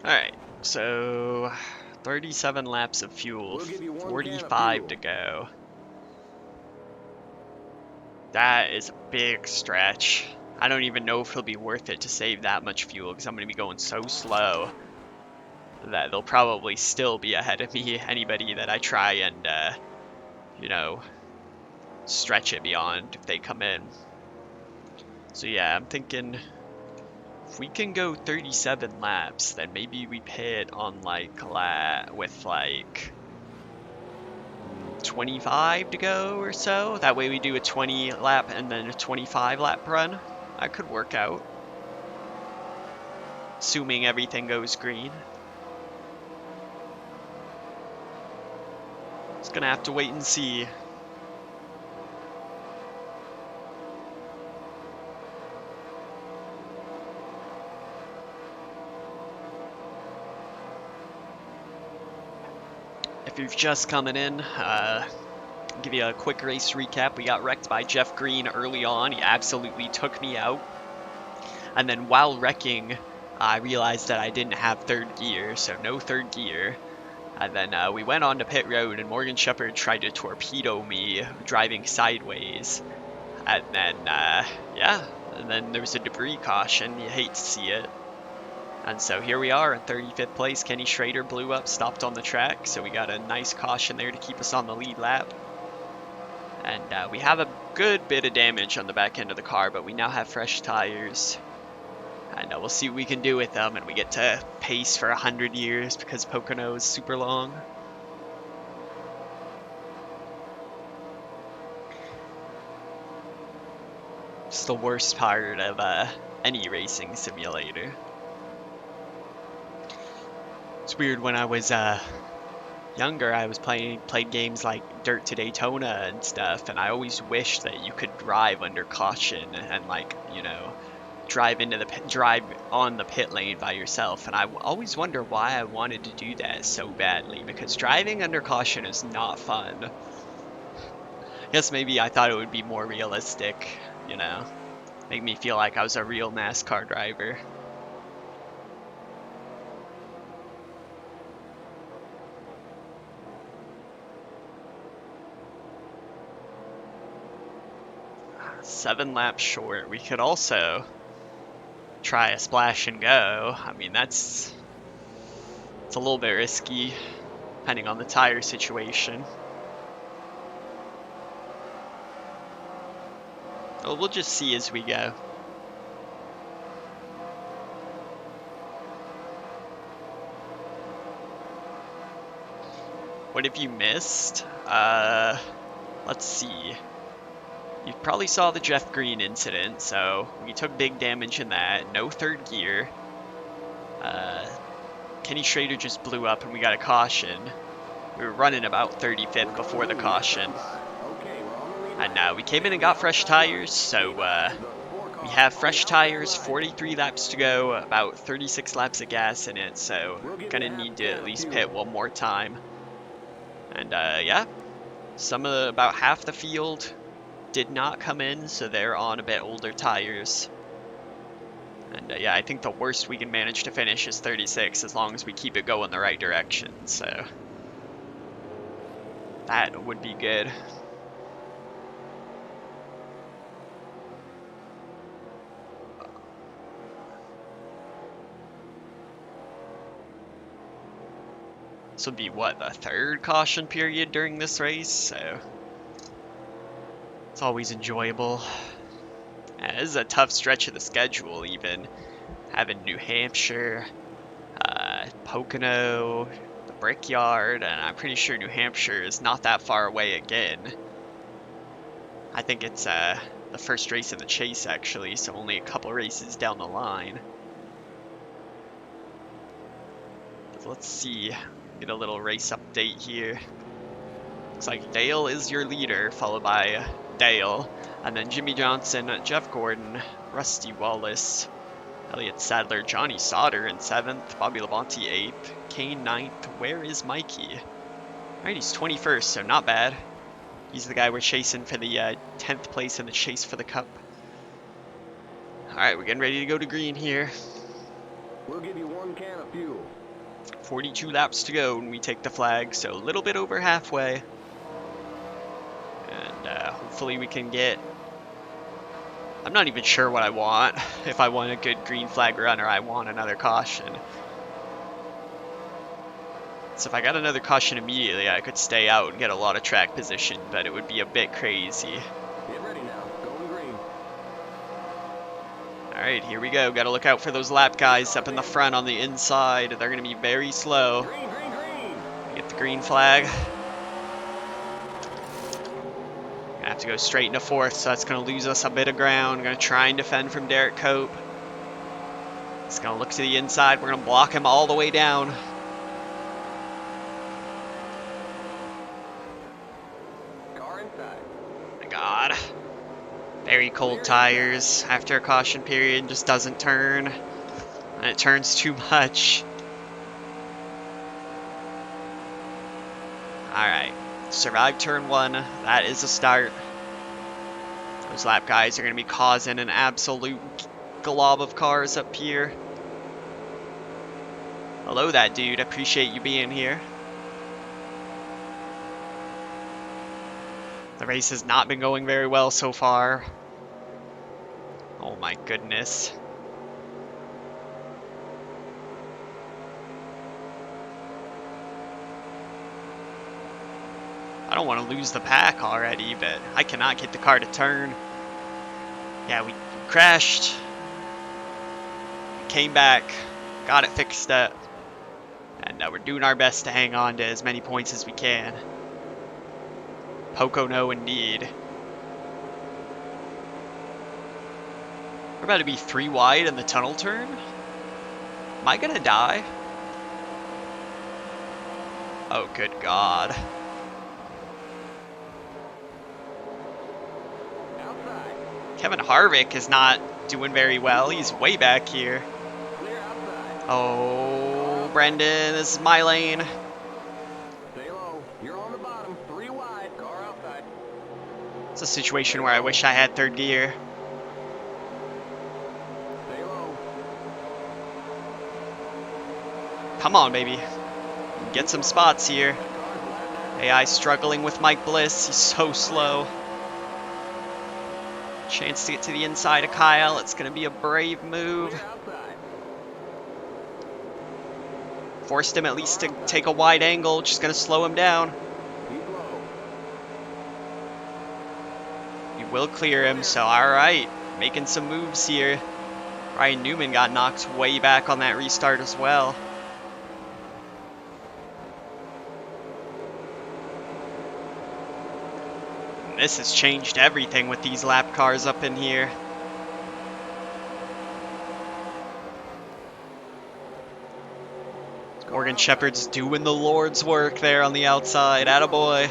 Alright, so 37 laps of fuel, 45 to go. That is a big stretch. I don't even know if it'll be worth it to save that much fuel because I'm going to be going so slow that they'll probably still be ahead of me. Anybody that I try and, you know, stretch it beyond if they come in. So yeah, I'm thinking if we can go 37 laps, then maybe we pit on like with like 25 to go or so. That way we do a 20 lap and then a 25 lap run. That could work out. Assuming everything goes green. Just gonna have to wait and see. If you're just coming in, give you a quick race recap. We got wrecked by Jeff Green early on. He absolutely took me out. And then while wrecking, I realized that I didn't have third gear, so no third gear. And then we went on to pit road, and Morgan Shepherd tried to torpedo me driving sideways. And then, yeah, and then there was a debris caution. You hate to see it. And so here we are in 35th place. Kenny Schrader blew up, stopped on the track, so we got a nice caution there to keep us on the lead lap. And we have a good bit of damage on the back end of the car, but we now have fresh tires. And we'll see what we can do with them, and we get to pace for 100 years because Pocono is super long. It's the worst part of any racing simulator. It's weird, when I was younger, I was played games like Dirt to Daytona and stuff, and I always wished that you could drive under caution and, like, you know, drive on the pit lane by yourself. And I always wonder why I wanted to do that so badly, because driving under caution is not fun. I guess maybe I thought it would be more realistic, you know, make me feel like I was a real NASCAR driver. Seven laps short. We could also try a splash and go. I mean, it's a little bit risky, depending on the tire situation. Well, we'll just see as we go. What have you missed? Let's see. You probably saw the Jeff Green incident, so we took big damage in that. No third gear. Kenny Schrader just blew up and we got a caution. We were running about 35th before the caution. And we came in and got fresh tires, so we have fresh tires, 43 laps to go, about 36 laps of gas in it, so gonna need to at least pit one more time. And yeah, about half the field did not come in, so they're on a bit older tires. And yeah, I think the worst we can manage to finish is 36 as long as we keep it going the right direction, so that would be good. This would be, what, the third caution period during this race, so it's always enjoyable. And this is a tough stretch of the schedule, even having New Hampshire, Pocono, the Brickyard, and I'm pretty sure New Hampshire is not that far away again. I think it's the first race in the chase, actually, so only a couple races down the line. But let's see, get a little race update here. Looks like Dale is your leader, followed by Dale, and then Jimmy Johnson, Jeff Gordon, Rusty Wallace, Elliott Sadler, Johnny Sauter in 7th, Bobby Labonte 8th, Kane 9th. Where is Mikey? Alright, he's 21st, so not bad. He's the guy we're chasing for the 10th place in the chase for the cup. Alright, we're getting ready to go to green here. We'll give you 1 can of fuel. 42 laps to go when we take the flag, so a little bit over halfway. And hopefully we can get... I'm not even sure what I want. If I want a good green flag run or I want another caution. So if I got another caution immediately, I could stay out and get a lot of track position, but it would be a bit crazy. Get ready now. Going green. Alright, here we go. Gotta look out for those lap guys up in the front on the inside. They're gonna be very slow. Green, green, green. Get the green flag. Gonna have to go straight into 4th, so that's gonna lose us a bit of ground. Gonna try and defend from Derek Cope. He's gonna look to the inside. We're gonna block him all the way down. Car inside. My God. Very cold tires after a caution period, just doesn't turn. And it turns too much. Alright. Survived turn 1. That is a start. Those lap guys are going to be causing an absolute glob of cars up here. Hello, that dude. Appreciate you being here. The race has not been going very well so far. Oh my goodness. I don't want to lose the pack already, but I cannot get the car to turn. Yeah, we crashed. We came back, got it fixed up, and we're doing our best to hang on to as many points as we can. Pocono indeed. We're about to be 3 wide in the tunnel turn. Am I gonna die? Oh, good God. Outside. Kevin Harvick is not doing very well. He's way back here. Clear outside. Oh, Brendan, this is my lane. Stay low. You're on the bottom. 3 wide. Car outside. It's a situation where I wish I had 3rd gear. Stay low. Come on, baby. Get some spots here. Car's left. AI struggling with Mike Bliss. He's so slow. Chance to get to the inside of Kyle. It's going to be a brave move. Clear outside. Forced him at least to take a wide angle. Just going to slow him down. Keep low. You will clear him, so alright. Making some moves here. Ryan Newman got knocked way back on that restart as well. This has changed everything with these lap cars up in here. Morgan Shepherd's doing the Lord's work there on the outside. Attaboy.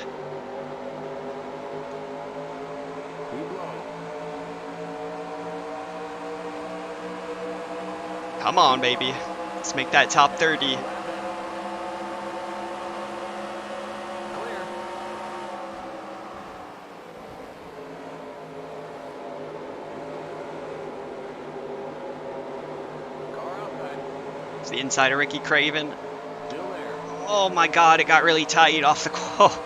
Come on, baby. Let's make that top 30. It's the inside of Ricky Craven. Oh my god, it got really tight off the... Oh,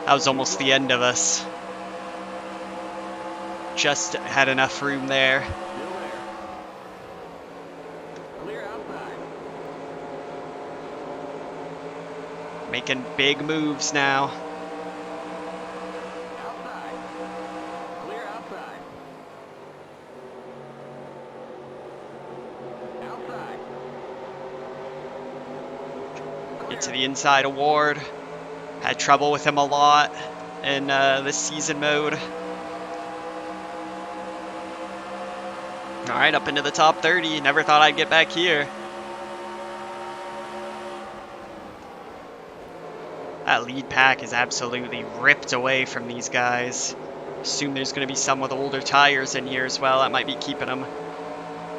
that was almost the end of us. Just had enough room there. Making big moves now. Get to the inside award. Had trouble with him a lot in this season mode. Alright, up into the top 30. Never thought I'd get back here. That lead pack is absolutely ripped away from these guys. Assume there's going to be some with older tires in here as well. That might be keeping them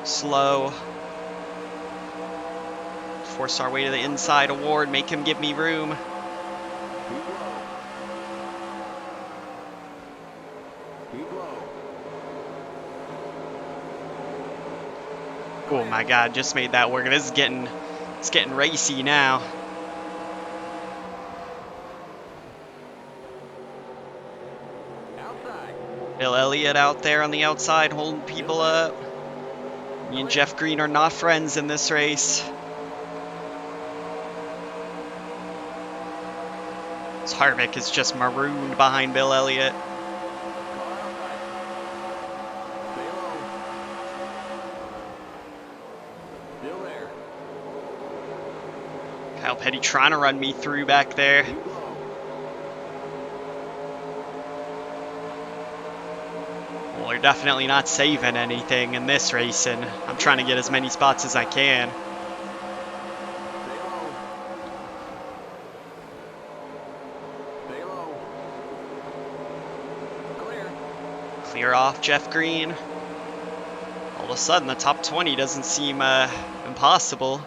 slow. Force our way to the inside award. Make him give me room. Oh my god, just made that work. This is it's getting racy now. Bill Elliott out there on the outside holding people up. Me and Jeff Green are not friends in this race. Harvick is just marooned behind Bill Elliott. Kyle Petty trying to run me through back there. Well, we're definitely not saving anything in this racing. I'm trying to get as many spots as I can. Clear off Jeff Green. All of a sudden, the top 20 doesn't seem impossible.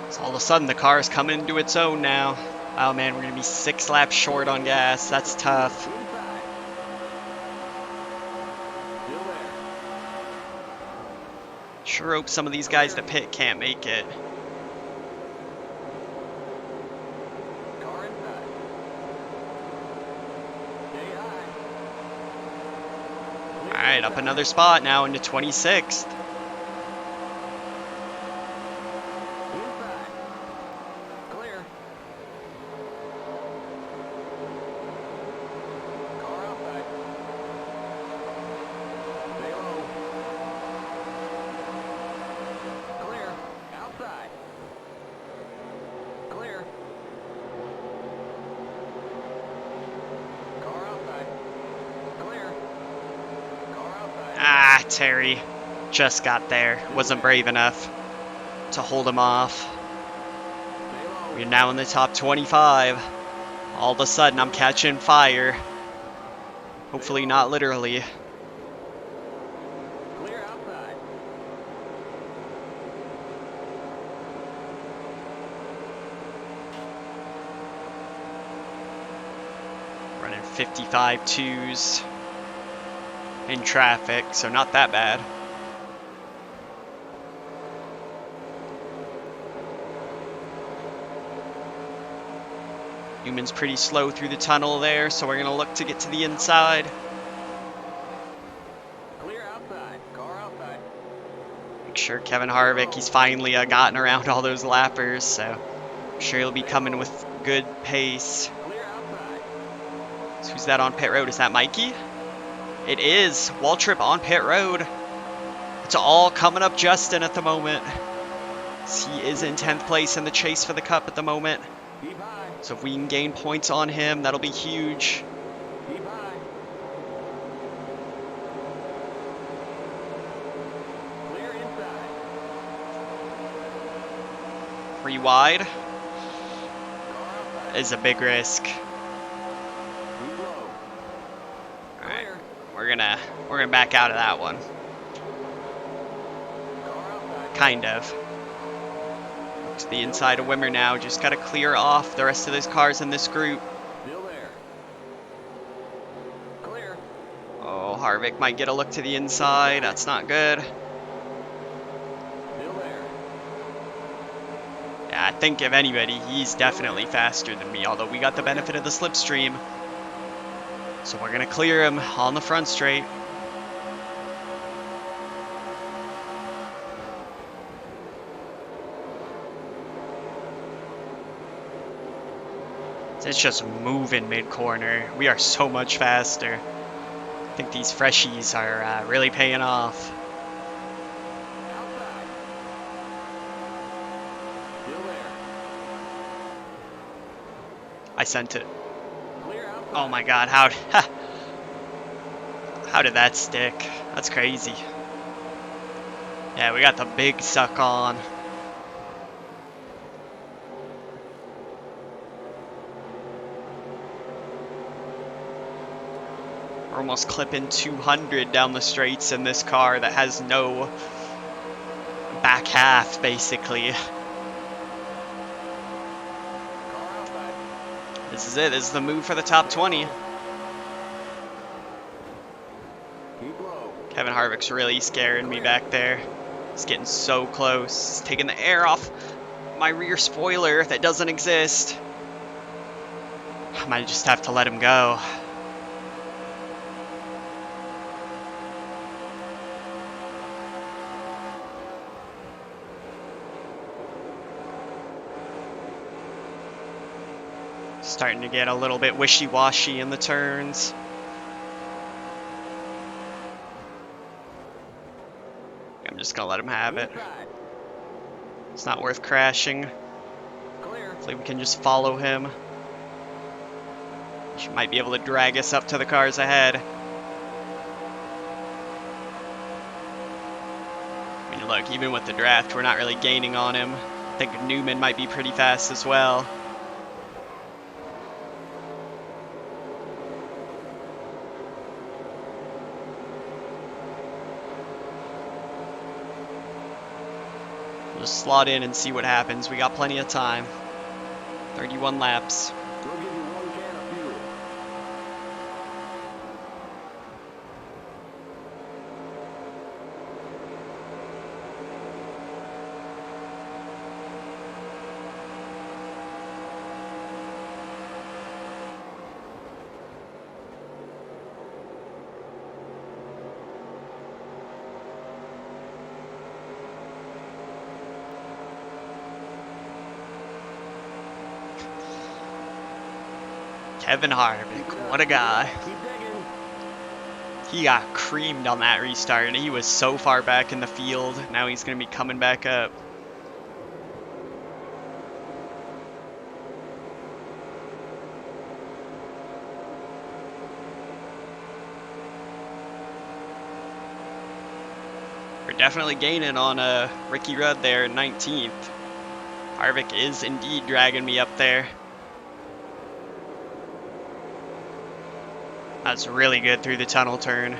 So all of a sudden, the car is coming into its own now. Oh man, we're going to be 6 laps short on gas. That's tough. Sure hope some of these guys that pit can't make it. Alright, up another spot now into 26th. Terry just got there. Wasn't brave enough to hold him off. We're now in the top 25. All of a sudden, I'm catching fire. Hopefully not literally. Running 55 twos. In traffic, so not that bad. Newman's pretty slow through the tunnel there, so we're going to look to get to the inside. Clear outside. Car outside. Make sure Kevin Harvick, he's finally gotten around all those lappers, so I'm sure he'll be coming with good pace. Clear outside. So who's that on pit road? Is that Mikey? It is. Waltrip on pit road. It's all coming up Justin at the moment. He is in 10th place in the chase for the cup at the moment. Keep high. So if we can gain points on him, that'll be huge. Keep high. Clear inside. 3 wide Car outside. is a big risk. Keep low. All right, Clear. we're gonna back out of that one. Car outside. Kind of. To the inside of Wimmer now. Just gotta clear off the rest of those cars in this group. Still there. Clear. Oh, Harvick might get a look to the inside. That's not good. Still there. Yeah, I think if anybody, he's definitely faster than me, although we got the benefit of the slipstream. So we're gonna clear him on the front straight. It's just moving mid-corner. We are so much faster. I think these freshies are really paying off. Outside. Still there. I sent it. Clear outside. Oh my god, how did that stick? That's crazy. Yeah, we got the big suck on. We're almost clipping 200 down the straights in this car that has no back half, basically. Car outside. This is it. This is the move for the top 20. Keep low. Kevin Harvick's really scaring me back there. He's getting so close. He's taking the air off my rear spoiler that doesn't exist. I might just have to let him go. Starting to get a little bit wishy-washy in the turns. I'm just gonna let him have it. Inside. It's not worth crashing. Clear. Hopefully we can just follow him. He might be able to drag us up to the cars ahead. I mean, look, even with the draft, we're not really gaining on him. I think Newman might be pretty fast as well. Just slot in and see what happens. We got plenty of time. 31 laps. We'll give you 1 can of fuel. Kevin Harvick, what a guy. Keep digging. He got creamed on that restart, and he was so far back in the field. Now he's going to be coming back up. We're definitely gaining on Ricky Rudd there in 19th. Harvick is indeed dragging me up there. That's really good through the tunnel turn.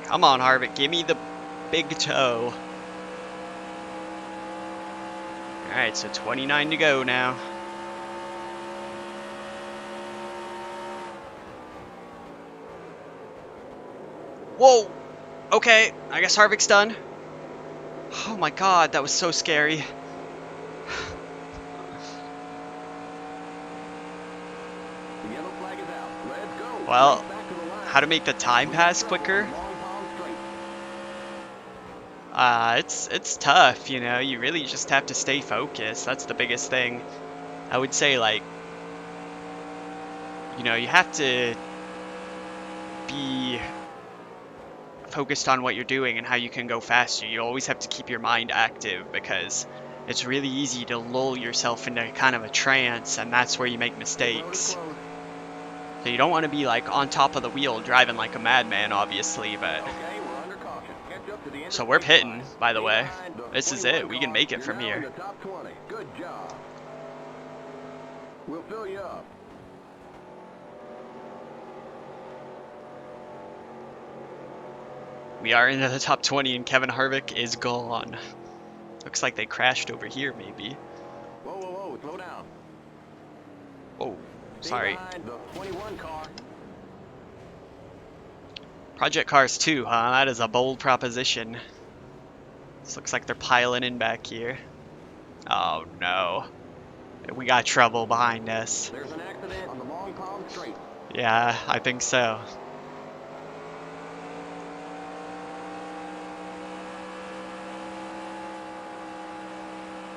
Come on, Harvick, give me the big toe. Alright, so 29 to go now. Whoa! Okay, I guess Harvick's done. Oh my god, that was so scary. The yellow flag is out. Let's go. Well, Back to the line. how to make the time pass quicker? Long palm straight. It's tough, you know. You really just have to stay focused. That's the biggest thing. I would say, like, you know, you have to be focused on what you're doing and how you can go faster. You always have to keep your mind active because it's really easy to lull yourself into kind of a trance, and that's where you make Pit road is mistakes. closed. So you don't want to be like on top of the wheel driving like a madman, obviously, but Okay, we're under caution. Catch up to the end so of the we're race line. pitting, by the Stay way. behind the This is 21 it. We can car. make it You're from now in here. the top 20. Good job. We'll fill you up. We are into the top 20 and Kevin Harvick is gone. Looks like they crashed over here, maybe. Whoa, whoa, whoa, slow down. Oh, Stay sorry. behind the 21 car. Project Cars 2, huh? That is a bold proposition. This looks like they're piling in back here. Oh, no. We got trouble behind us. There's an accident on the Long Palm Straight. Yeah, I think so.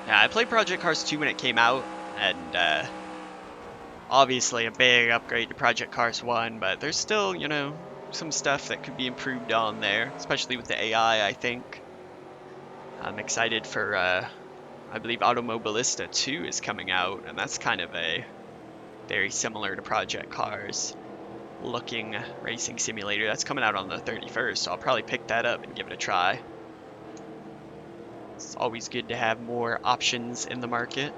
Yeah, I played Project Cars 2 when it came out, and obviously a big upgrade to Project Cars 1, but there's still, you know, some stuff that could be improved on there, especially with the AI, I think. I'm excited for, I believe Automobilista 2 is coming out, and that's kind of a very similar to Project Cars looking racing simulator. That's coming out on the 31st, so I'll probably pick that up and give it a try. It's always good to have more options in the market.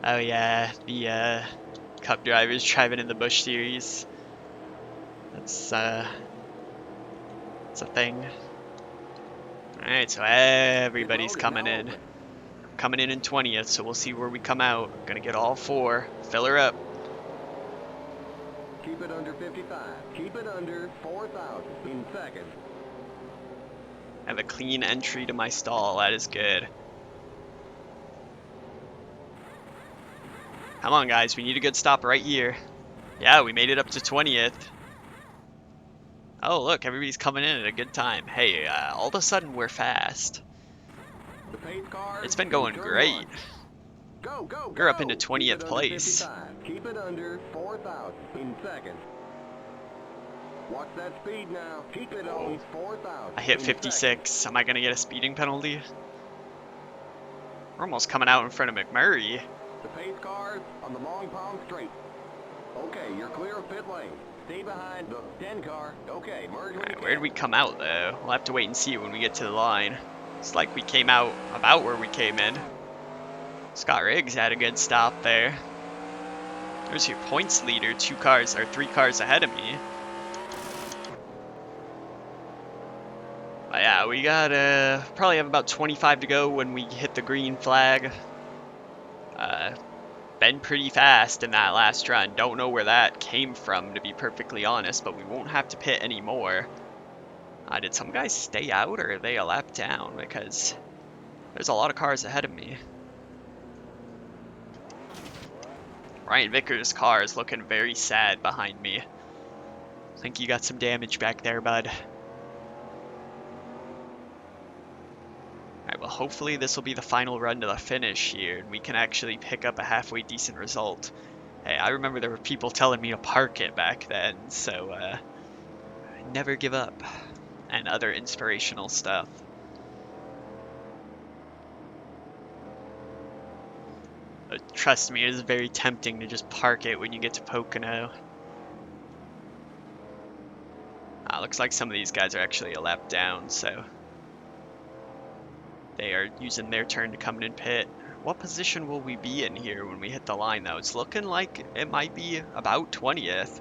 Oh yeah, the Cup drivers driving in the Busch Series. That's it's a thing. Alright, so everybody's coming in. Coming in 20th, so we'll see where we come out. Gonna get all four. Fill her up. Keep it under 55. Keep it under 4,000 in seconds. Have a clean entry to my stall. That is good. Come on, guys. We need a good stop right here. Yeah, we made it up to 20th. Oh, look. Everybody's coming in at a good time. Hey, all of a sudden we're fast. The pace cars It's been in going turn great. one. Go, go, We're up go. into 20th place. Keep it under 4,000 in seconds. Watch that speed now. Keep it on 4,000. I hit in 56. seconds. Am I going to get a speeding penalty? We're almost coming out in front of McMurray. The pace cars on the Long Palm Straight. Okay, you're clear of pit lane. Stay behind the 10 car. Okay, merge when you Alright, can. where'd we come out, though? We'll have to wait and see when we get to the line. It's like we came out about where we came in. Scott Riggs had a good stop there. There's your points leader, 3 cars ahead of me. But yeah, we got probably have about 25 to go when we hit the green flag. Been pretty fast in that last run. Don't know where that came from, to be perfectly honest, but we won't have to pit anymore. Did some guys stay out, or are they a lap down? Because there's a lot of cars ahead of me. Ryan Vickers' car is looking very sad behind me. I think you got some damage back there, bud. Alright, well hopefully this will be the final run to the finish here, and we can actually pick up a halfway decent result. Hey, I remember there were people telling me to park it back then, so never give up. And other inspirational stuff. But trust me, it is very tempting to just park it when you get to Pocono. Looks like some of these guys are actually a lap down, so they are using their turn to come in and pit. What position will we be in here when we hit the line, though? It's looking like it might be about 20th.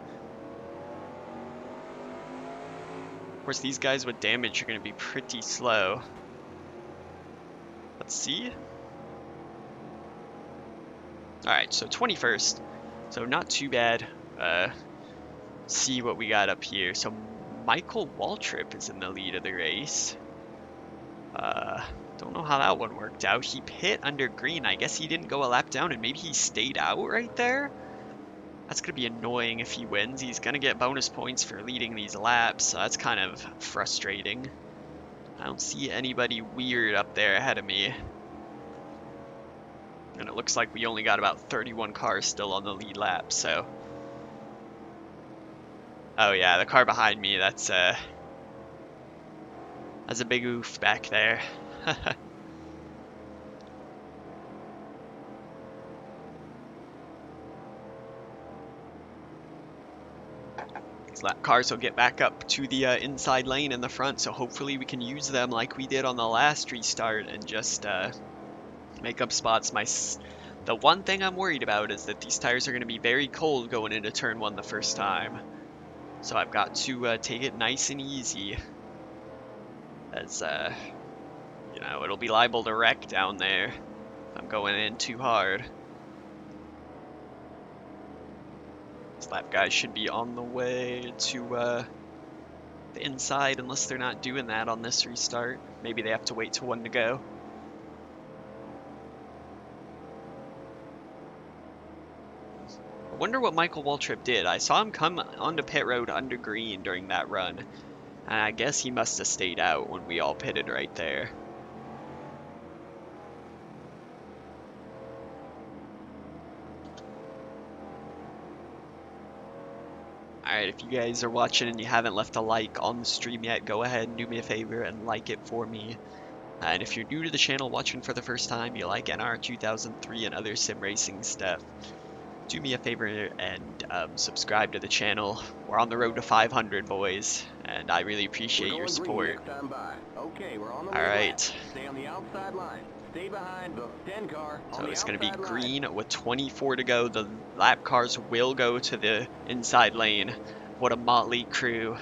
Of course, these guys with damage are going to be pretty slow. Let's see. Alright, so 21st. So not too bad. See what we got up here. So Michael Waltrip is in the lead of the race. Don't know how that one worked out. He pit under green. I guess he didn't go a lap down, and maybe he stayed out right there? That's going to be annoying if he wins. He's going to get bonus points for leading these laps, so that's kind of frustrating. I don't see anybody weird up there ahead of me. And it looks like we only got about 31 cars still on the lead lap, so. Oh yeah, the car behind me, that's a big oof back there. These lap cars will get back up to the inside lane in the front, so hopefully we can use them like we did on the last restart and just make up spots. The one thing I'm worried about is that these tires are going to be very cold going into turn 1 the first time. So I've got to take it nice and easy, as you know, it'll be liable to wreck down there if I'm going in too hard. These lap guys should be on the way to the inside, unless they're not doing that on this restart. Maybe they have to wait till 1 to go. I wonder what Michael Waltrip did. I saw him come onto pit road under green during that run, and I guess he must have stayed out when we all pitted right there. Alright, if you guys are watching and you haven't left a like on the stream yet, go ahead and do me a favor and like it for me. And if you're new to the channel watching for the first time, you like NR2003 and other sim racing stuff, do me a favor and subscribe to the channel. We're on the road to 500, boys, and I really appreciate your support. Okay, we're on the Alright. Stay on the outside line. Stay behind the 10 car. So it's going to be green with 24 to go. The lap cars will go to the inside lane. What a motley crew.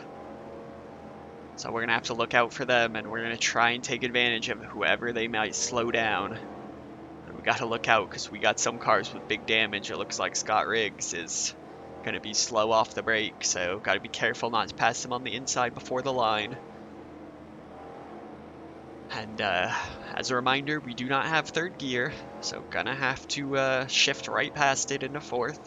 So we're going to have to look out for them, and we're going to try and take advantage of whoever they might slow down. We got to look out because we got some cars with big damage. It looks like Scott Riggs is going to be slow off the brake, so got to be careful not to pass him on the inside before the line. And as a reminder, we do not have third gear, so gonna have to shift right past it into fourth.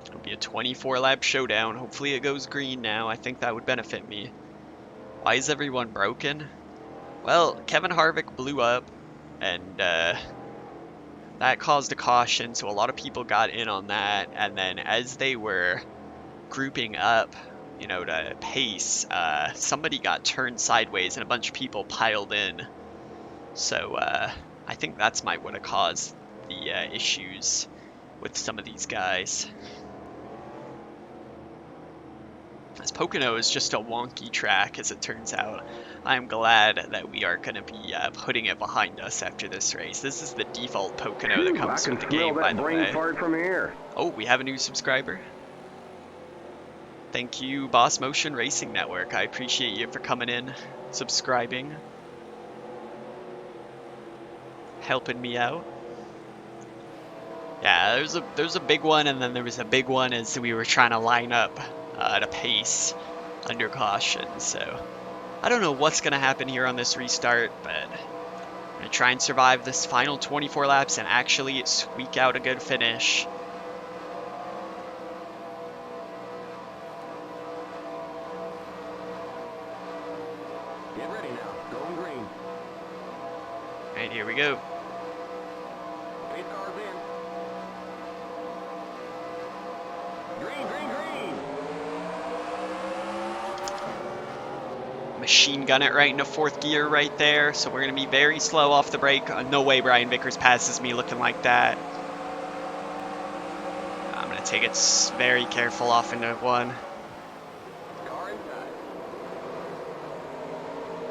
It'll be a 24 lap showdown. Hopefully it goes green now. I think that would benefit me. Why is everyone broken? Well, Kevin Harvick blew up, and that caused a caution, so a lot of people got in on that. And then as they were grouping up, you know, to pace, somebody got turned sideways and a bunch of people piled in. So I think that's what have caused the issues with some of these guys. As Pocono is just a wonky track, as it turns out. I am glad that we are going to be putting it behind us after this race. This is the default Pocono that comes with the game, by the way. From here. Oh, we have a new subscriber. Thank you, Boss Motion Racing Network. I appreciate you for coming in, subscribing, helping me out. Yeah, there's a big one, and then there was a big one as we were trying to line up at a pace under caution. So I don't know what's going to happen here on this restart, but I'm going to try and survive this final 24 laps and actually squeak out a good finish. Get ready now. Going green. Alright, here we go. Pace car's in. Green, green, green. Machine gun it right into fourth gear right there, so we're going to be very slow off the brake. No way Brian Vickers passes me looking like that. I'm going to take it very careful off into one. Car inside.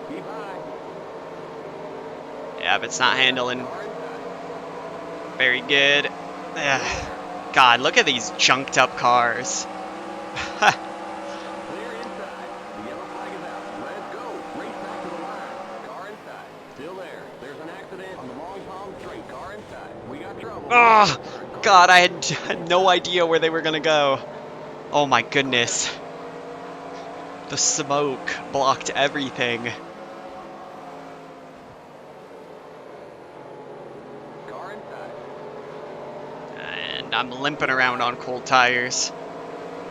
Keep high. Yeah, but it's not handling Car inside. very good. Ugh. God, look at these junked up cars. Clear inside. The yellow flag is out. Let's go. Race back to the line. Car inside. Still there. There's an accident on the Long Palm Straight. Car inside. We got trouble. Oh, God, I had no idea where they were going to go. Oh my goodness. The smoke blocked everything. Car inside. And I'm limping around on cold tires.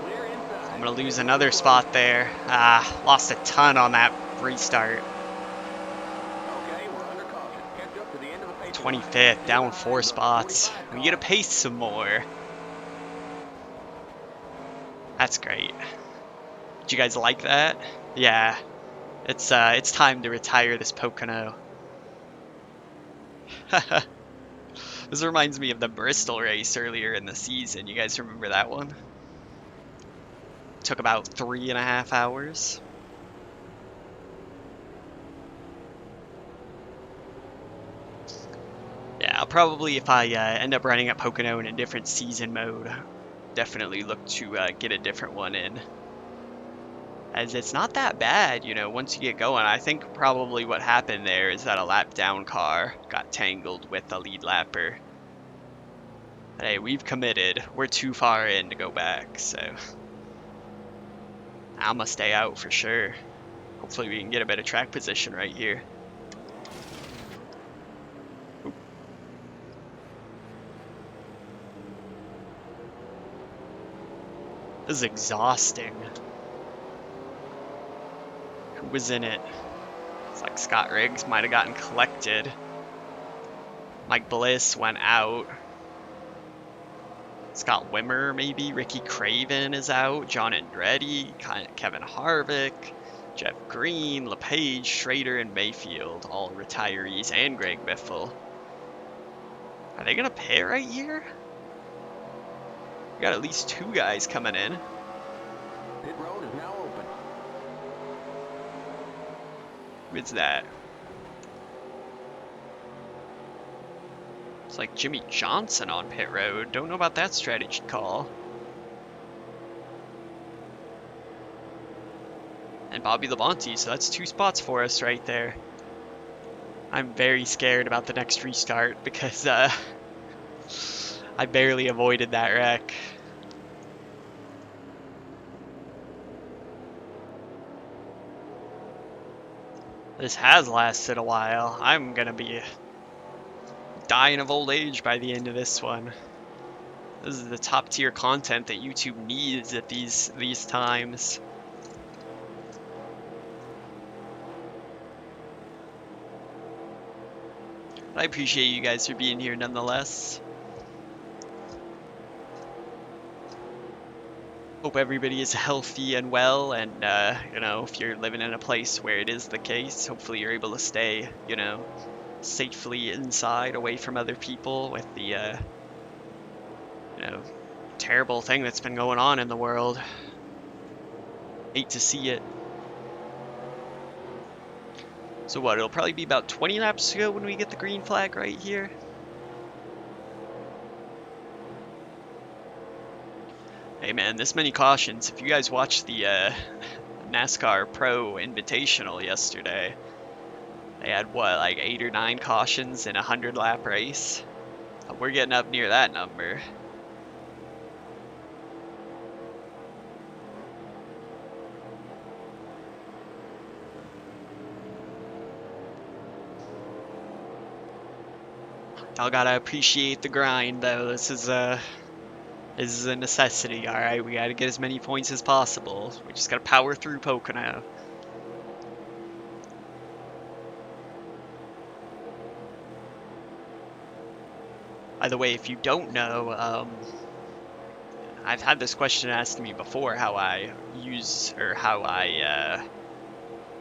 Clear inside. I'm gonna lose another spot there. Lost a ton on that restart. Okay, we're under caution. Catch up to the end of the pacing line. 25th, Stay down behind 4 the spots. 45 We get to car. pace some more. That's great. Did you guys like that? Yeah, it's time to retire this Pocono. This reminds me of the Bristol race earlier in the season. You guys remember that one? Took about 3.5 hours. Yeah, I'll probably, if I end up running at Pocono in a different season mode, definitely look to get a different one in. As it's not that bad, you know, once you get going. I think probably what happened there is that a lap down car got tangled with the lead lapper. But hey, we've committed. We're too far in to go back, so I'm gonna stay out for sure. Hopefully we can get a better track position right here. Oop. This is exhausting. Who was in it? It's like Scott Riggs might have gotten collected. Mike Bliss went out. Scott Wimmer, maybe. Ricky Craven is out. John Andretti, Kevin Harvick, Jeff Green, LePage, Schrader, and Mayfield, all retirees, and Greg Biffle. Are they gonna pit right here? We got at least 2 guys coming in. Pit road is now open. Who's that? It's like Jimmy Johnson on pit road. Don't know about that strategy call. And Bobby Labonte, so that's 2 spots for us right there. I'm very scared about the next restart because I barely avoided that wreck. This has lasted a while. I'm gonna be dying of old age by the end of this one. This is the top tier content that YouTube needs at these times. But I appreciate you guys for being here nonetheless. Hope everybody is healthy and well, and you know, if you're living in a place where it is the case, hopefully you're able to stay, you know, safely inside, away from other people with the, you know, terrible thing that's been going on in the world. Hate to see it. So what, it'll probably be about 20 laps to go when we get the green flag right here. Hey man, this many cautions. If you guys watched the NASCAR Pro Invitational yesterday, they had what, like 8 or 9 cautions in a 100-lap race? We're getting up near that number. Y'all gotta appreciate the grind though. This is a necessity, alright? We gotta get as many points as possible. We just gotta power through Pocono. By the way, if you don't know, I've had this question asked to me before, how I use, or how I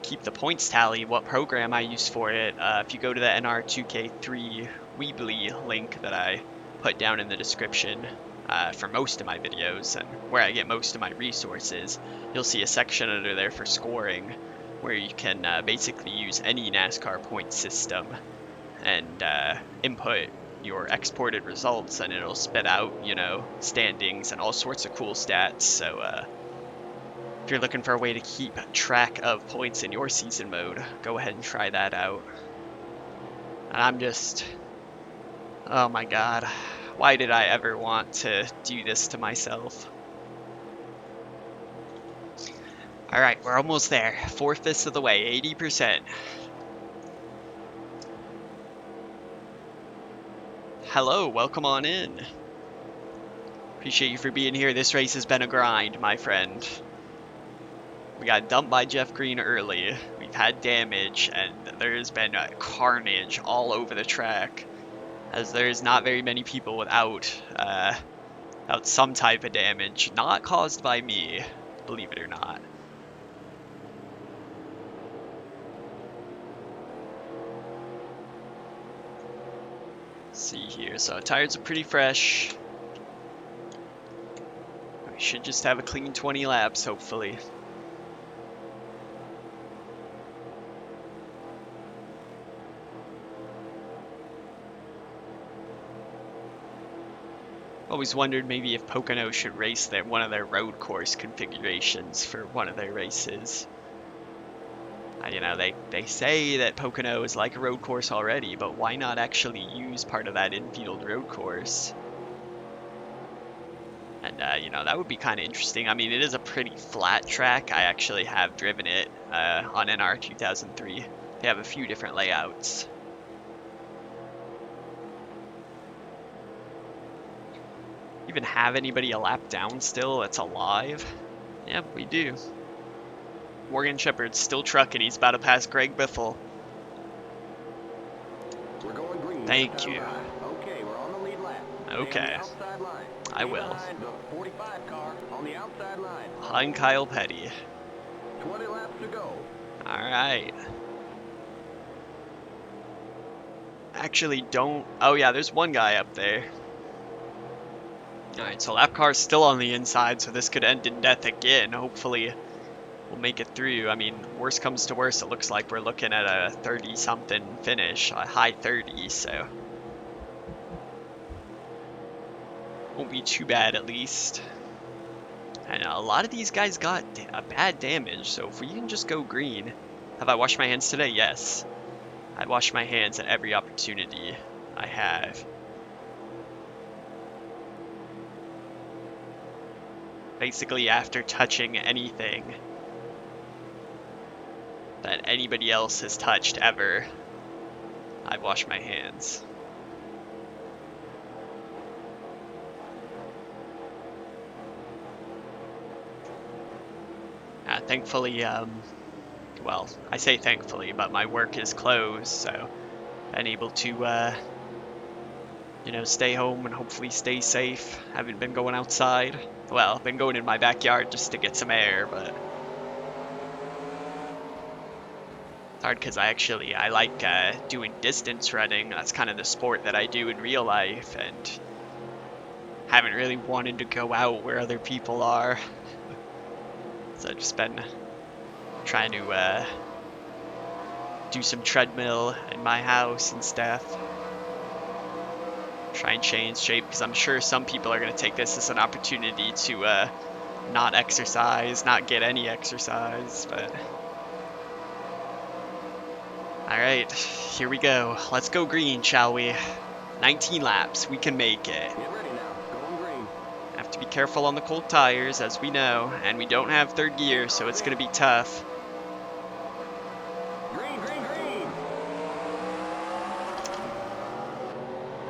keep the points tally, what program I use for it. If you go to the NR2003 Weebly link that I put down in the description for most of my videos and where I get most of my resources, you'll see a section under there for scoring where you can basically use any NASCAR point system and input your exported results, and it'll spit out, you know, standings and all sorts of cool stats. So if you're looking for a way to keep track of points in your season mode, go ahead and try that out. And I'm just, oh my god, why did I ever want to do this to myself? Alright, we're almost there. 4/5 of the way, 80%. Hello, welcome on in. Appreciate you for being here. This race has been a grind, my friend. We got dumped by Jeff Green early. We've had damage, and there's been carnage all over the track, as there's not very many people without some type of damage, not caused by me, believe it or not. Let's see here, so tires are pretty fresh. We should just have a clean 20 laps, hopefully. Always wondered maybe if Pocono should race one of their road course configurations for one of their races. You know, they say that Pocono is like a road course already, but why not actually use part of that infield road course? And, you know, that would be kind of interesting. I mean, it is a pretty flat track. I actually have driven it on NR2003. They have a few different layouts. Even have anybody a lap down still that's alive? Yep, we do. Morgan Shepherd's still trucking. He's about to pass Greg Biffle. We're going green. Thank you. Okay, we're on the lead lap. Okay. Outside line. I will. The 45 car on the outside line. Behind Kyle Petty. 20 laps to go. Alright. Actually, don't... Oh yeah, there's one guy up there. Alright, so lap car's still on the inside, so this could end in death again. Hopefully we'll make it through. I mean, worst comes to worst, it looks like we're looking at a 30-something finish, a high 30s, so won't be too bad at least. And a lot of these guys got a bad damage, so if we can just go green. Have I washed my hands today? Yes. I'd wash my hands at every opportunity I have. Basically, after touching anything that anybody else has touched ever, I'd wash my hands. Thankfully, well, I say thankfully, but my work is closed, so I'm able to, you know, stay home and hopefully stay safe. Haven't been going outside. Well, I've been going in my backyard just to get some air, but it's hard because I like doing distance running. That's kind of the sport that I do in real life, and haven't really wanted to go out where other people are. So I've just been trying to do some treadmill in my house and stuff. Try and change shape, because I'm sure some people are going to take this as an opportunity to not exercise, not get any exercise, but... Alright, here we go. Let's go green, shall we? 19 laps, we can make it. Get ready now. Going green. Have to be careful on the cold tires, as we know, and we don't have third gear, so it's going to be tough. Green, green, green.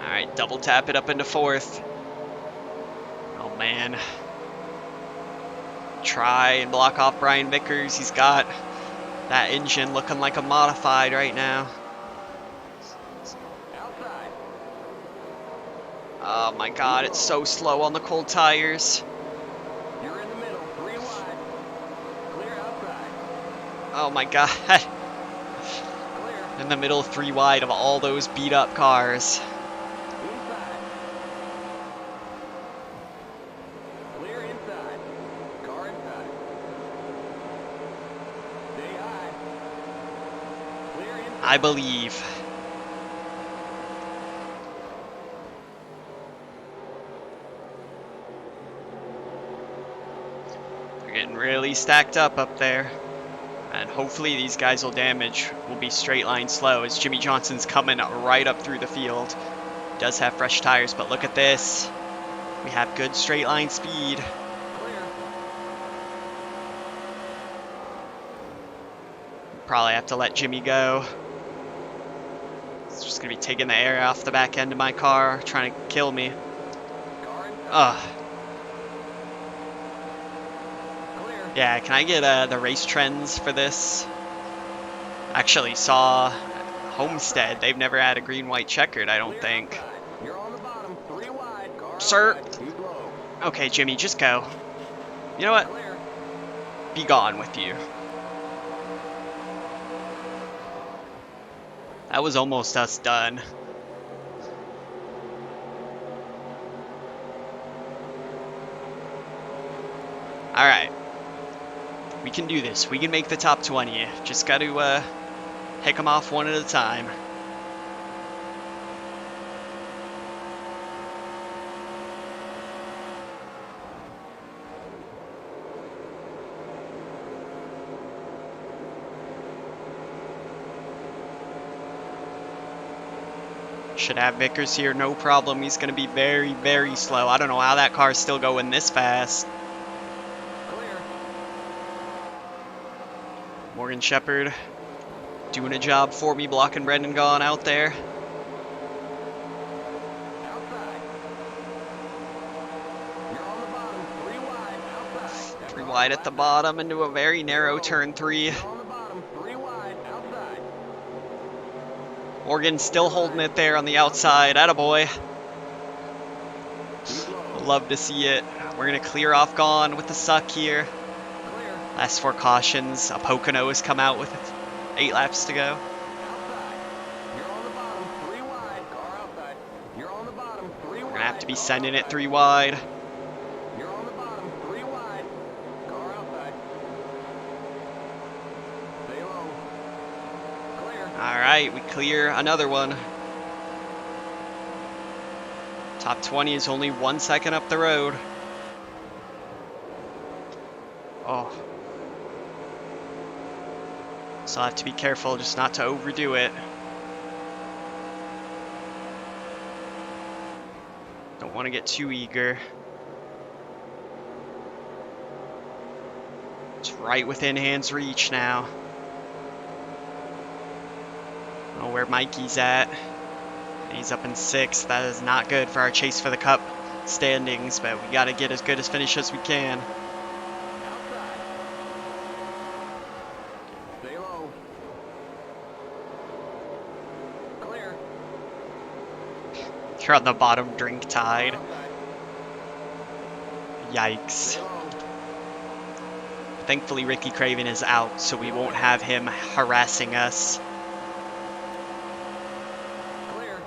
Alright, double tap it up into fourth. Oh man. Try and block off Brian Vickers. He's got that engine looking like a modified right now. Outside. Oh my god, it's so slow on the cold tires. You're in the middle. 3 wide. Clear outside. Oh my god. Clear. In the middle, 3 wide of all those beat up cars. Inside. Clear inside. Car inside. Stay high. Clear inside. I believe. They're getting really stacked up there. And hopefully these guys will be straight line slow, as Jimmy Johnson's coming right up through the field. Does have fresh tires, but look at this. We have good straight line speed. Clear. Probably have to let Jimmy go. It's just gonna be taking the air off the back end of my car, trying to kill me. Car inside. Ugh. Clear. Yeah, can I get the race trends for this? Actually saw Homestead. They've never had a green-white checkered, I don't Clear think. outside. You're on the bottom. 3 wide. Car Sir. outside. Keep low. Okay, Jimmy, just go. You know what? Clear. Be gone with you. That was almost us done. Alright. We can do this. We can make the top 20. Just gotta, pick them off one at a time. Should have Vickers here, no problem. He's gonna be very, very slow. I don't know how that car's still going this fast. Clear. Morgan Shepherd doing a job for me, blocking Brendan Gaughan out there. Outside. You're on the bottom. 3 wide. Outside. That's 3 all. wide at the Flat bottom into a very down. narrow Low. turn 3. You're on the bottom. 3 wide. Outside. Morgan still Clear holding right. it there on the outside. Attaboy. Keep low. Love to see it. We're gonna clear off Gaughan with the suck here. Clear. Last 4 cautions. A Pocono has come out with 8 laps to go. Outside. You're on the bottom. 3 wide. Car outside. You're on the bottom. 3 We're wide. gonna have to be Car sending it outside. 3 wide. You're on the bottom. 3 wide. Car outside. Stay low. Clear. Alright, we clear another one. Top 20 is only 1 second up the road. Oh. So I'll have to be careful just not to overdo it. Don't want to get too eager. It's right within hand's reach now. I don't know where Mikey's at. He's up in 6th. That is not good for our chase for the cup standings, but we got to get as good a finish as we can. Outside. Stay low. Clear. You're on the bottom, drink Car tide. outside. Yikes. Stay low. Thankfully, Ricky Craven is out, so we won't have him harassing us. Clear.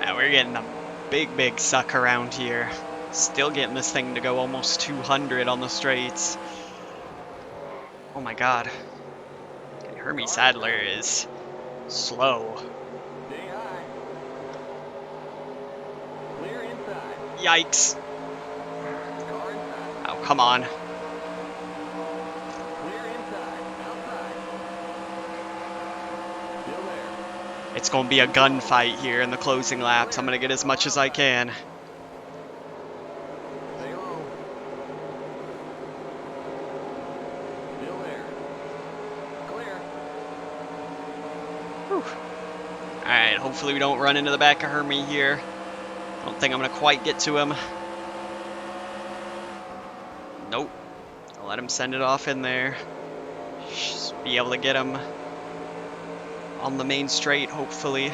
Now we're getting a big, big suck around here. Still getting this thing to go almost 200 on the straights. Oh my god. Hermes Sadler is slow. Stay high. Clear inside. Yikes. Car inside. Oh, come on. Clear inside. Outside. Still there. It's going to be a gunfight here in the closing laps. I'm going to get as much as I can. Stay low. Still there. Clear. Alright, hopefully we don't run into the back of Hermie here. I don't think I'm going to quite get to him. Nope. I'll let him send it off in there. Just be able to get him on the main straight, hopefully.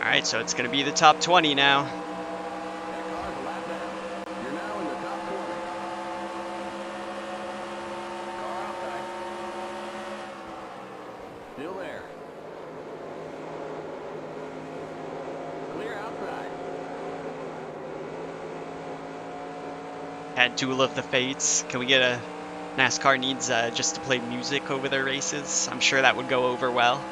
Alright, so it's going to be the top 20 now. That car's a lap down. You're now in the top 20. Car outside. Still there. Clear outside. Had Duel of the Fates. Can we get a... NASCAR needs just to play music over their races. I'm sure that would go over well.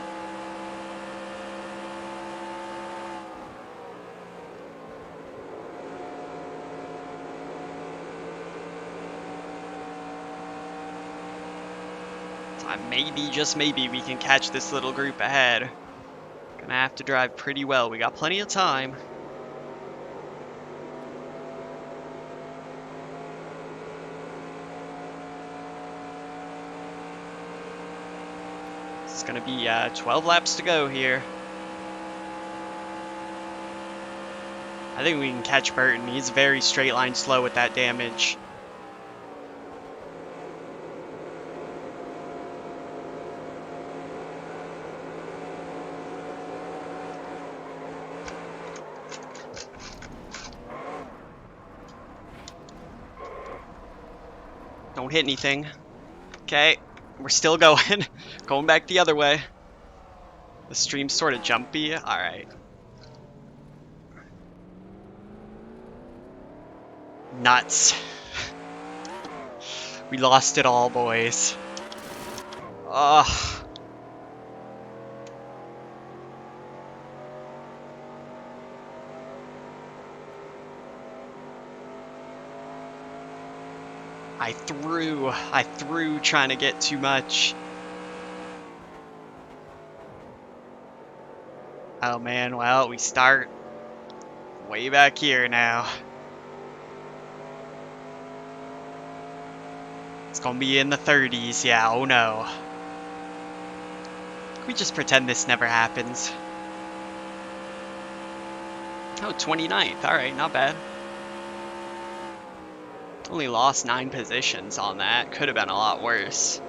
Maybe, just maybe, we can catch this little group ahead. Gonna have to drive pretty well. We got plenty of time. It's gonna be 12 laps to go here. I think we can catch Burton. He's very straight line slow with that damage. Don't hit anything. Okay, we're still going. Going back the other way. The stream's sort of jumpy. Alright. Nuts. We lost it all, boys. Ugh. I threw trying to get too much. Oh man, well, we start way back here now. It's gonna be in the 30s, yeah, oh no. Can we just pretend this never happens? Oh, 29th, alright, not bad. Only lost 9 positions on that, could have been a lot worse.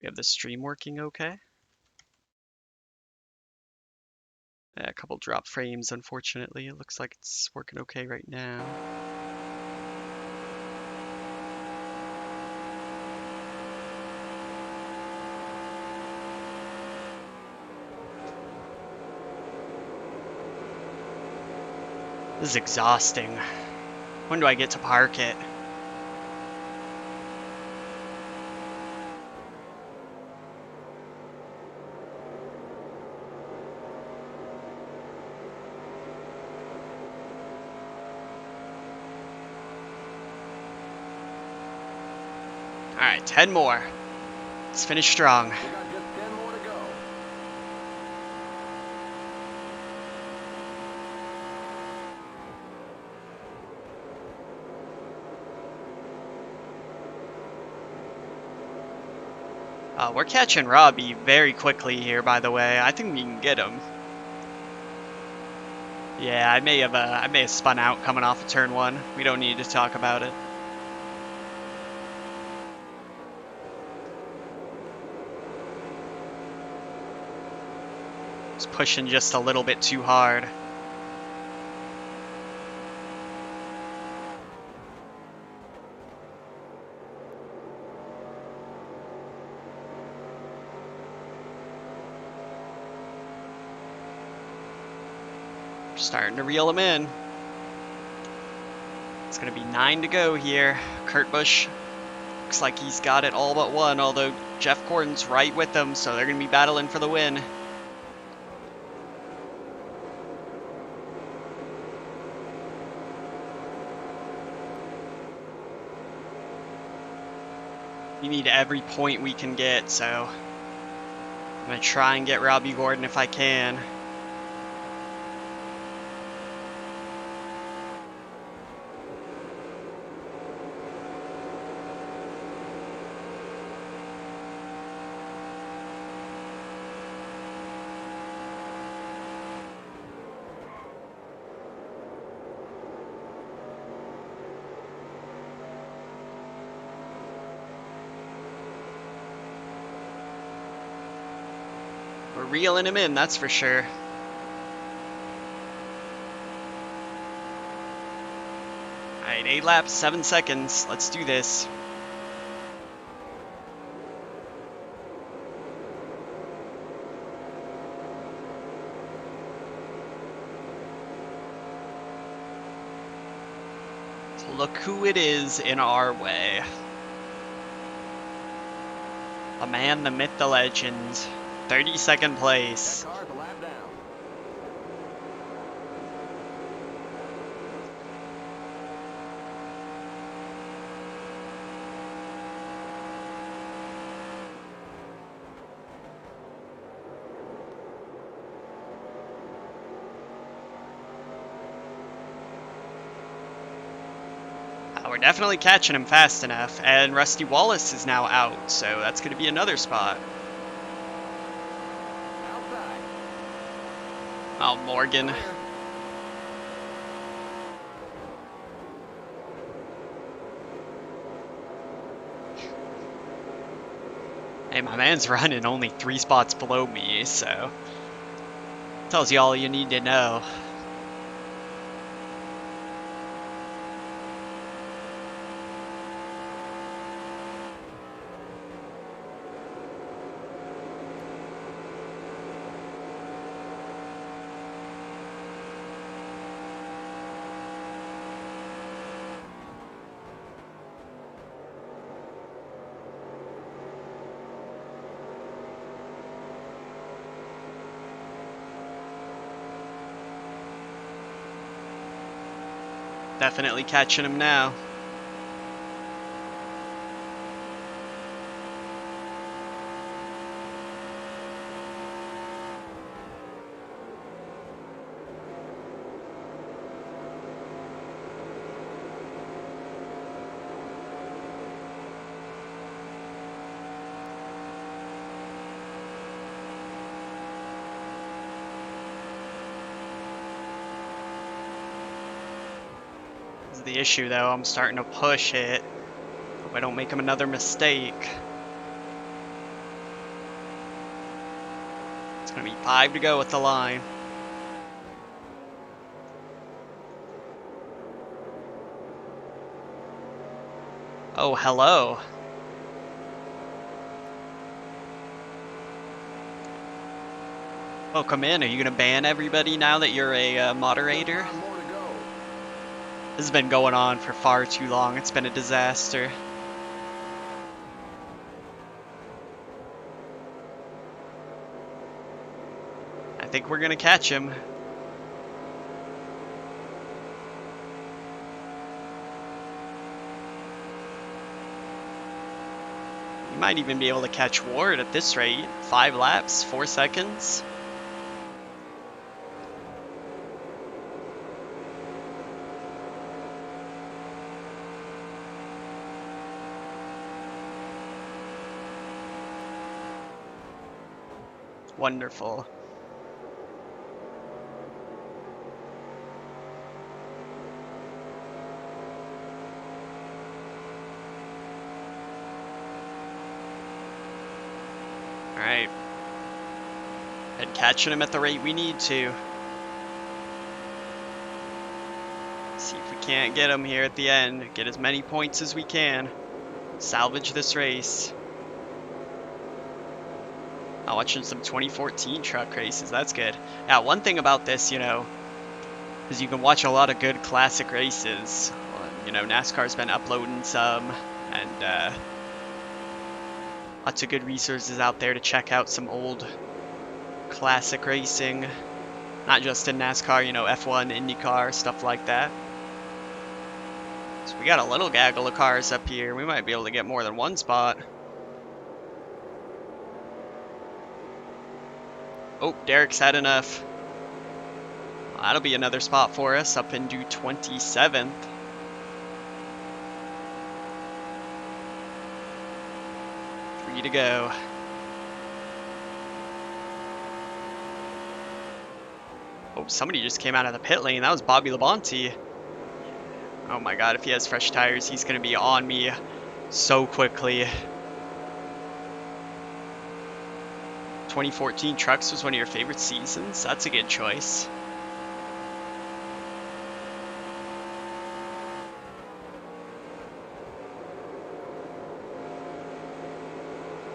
We have the stream working okay. Yeah, a couple drop frames, unfortunately. It looks like it's working okay right now. This is exhausting. When do I get to park it? Alright, 10 more. Let's finish strong. We got just 10 more to go. We're catching Robbie very quickly here, by the way. I think we can get him. Yeah, I may have spun out coming off of turn 1. We don't need to talk about it. Was pushing just a little bit too hard. Starting to reel him in. It's gonna be 9 to go here. Kurt Busch looks like he's got it all but one, although Jeff Gordon's right with them, so they're gonna be battling for the win. We need every point we can get, so I'm gonna try and get Robbie Gordon if I can. We're reeling him in, that's for sure. Alright, 8 laps, 7 seconds. Let's do this. So look who it is in our way. The man, the myth, the legend. 32nd place. That car's a lap down. We're definitely catching him fast enough, and Rusty Wallace is now out, so that's going to be another spot. Outside. Oh, Morgan. Clear. Hey, my man's running only 3 spots below me, so tells you all you need to know. Definitely catching him now. This is the issue though, I'm starting to push it. Hope I don't make him another mistake. It's gonna be 5 to go at the line. Oh, hello. Welcome in. Are you gonna ban everybody now that you're a moderator? More to go. This has been going on for far too long. It's been a disaster. I think we're gonna catch him. You might even be able to catch Ward at this rate. 5 laps, 4 seconds. Wonderful. Alright. And catching him at the rate we need to. See if we can't get him here at the end. Get as many points as we can. Salvage this race. I'm watching some 2014 truck races. That's good. Yeah, one thing about this, you know, is you can watch a lot of good classic races. You know, NASCAR's been uploading some, and lots of good resources out there to check out some old classic racing. Not just in NASCAR, you know, F1, IndyCar, stuff like that. So we got a little gaggle of cars up here. We might be able to get more than one spot. Oh, Derek's had enough. Well, that'll be another spot for us up into 27th. Three to go. Oh, somebody just came out of the pit lane. That was Bobby Labonte. Oh my god, if he has fresh tires, he's going to be on me so quickly. 2014 Trucks was one of your favorite seasons? That's a good choice.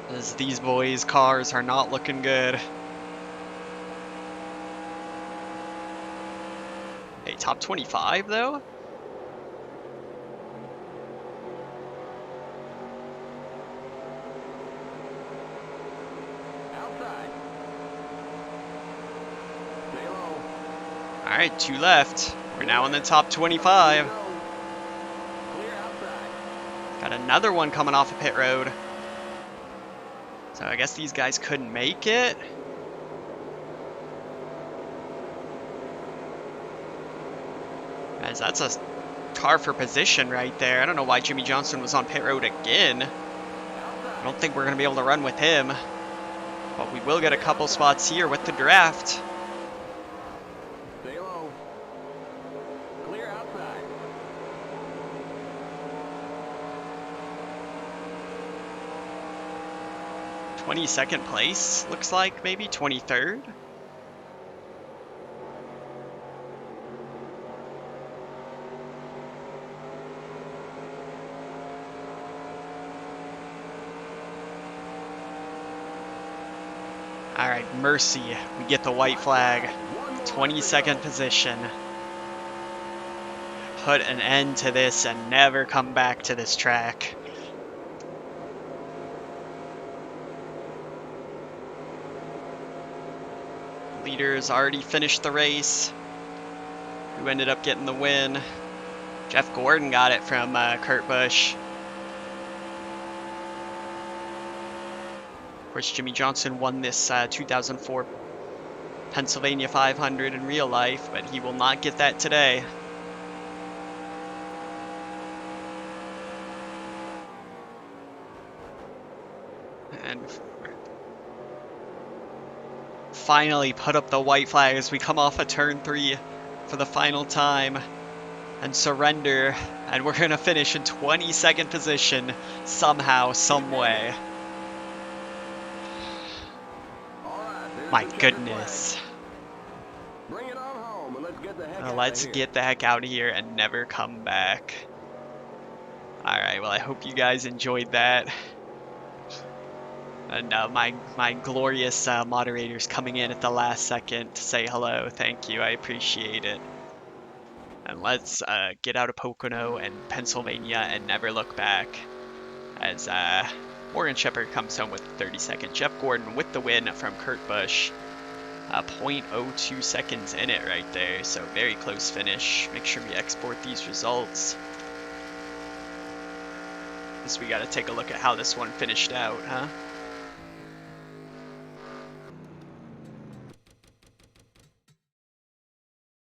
As these boys' cars are not looking good. Hey, top 25 though? Alright, 2 left. We're now in the top 25. Got another one coming off of pit road. So I guess these guys couldn't make it. Guys, that's a tar for position right there. I don't know why Jimmy Johnson was on pit road again. I don't think we're going to be able to run with him. But we will get a couple spots here with the draft. Stay low. Clear outside. 22nd place, looks like, maybe 23rd. All right, mercy. We get the white flag. 22nd position. Put an end to this and never come back to this track. Leaders already finished the race. Who ended up getting the win? Jeff Gordon got it from Kurt Busch. Of course, Jimmy Johnson won this 2004 Pennsylvania 500 in real life, but he will not get that today. And finally put up the white flag as we come off of turn 3 for the final time and surrender, and we're gonna finish in 22nd position somehow, some way. My goodness. Bring it on home and let's get the heck out Let's of here. get the heck out of here and never come back. Alright, well, I hope you guys enjoyed that. And my glorious moderators coming in at the last second to say hello. Thank you, I appreciate it. And let's get out of Pocono and Pennsylvania and never look back. As Morgan Shepherd comes home with 32nd. Jeff Gordon with the win from Kurt Busch. 0.02 seconds in it right there, so very close finish. Make sure we export these results. Guess we gotta take a look at how this one finished out, huh?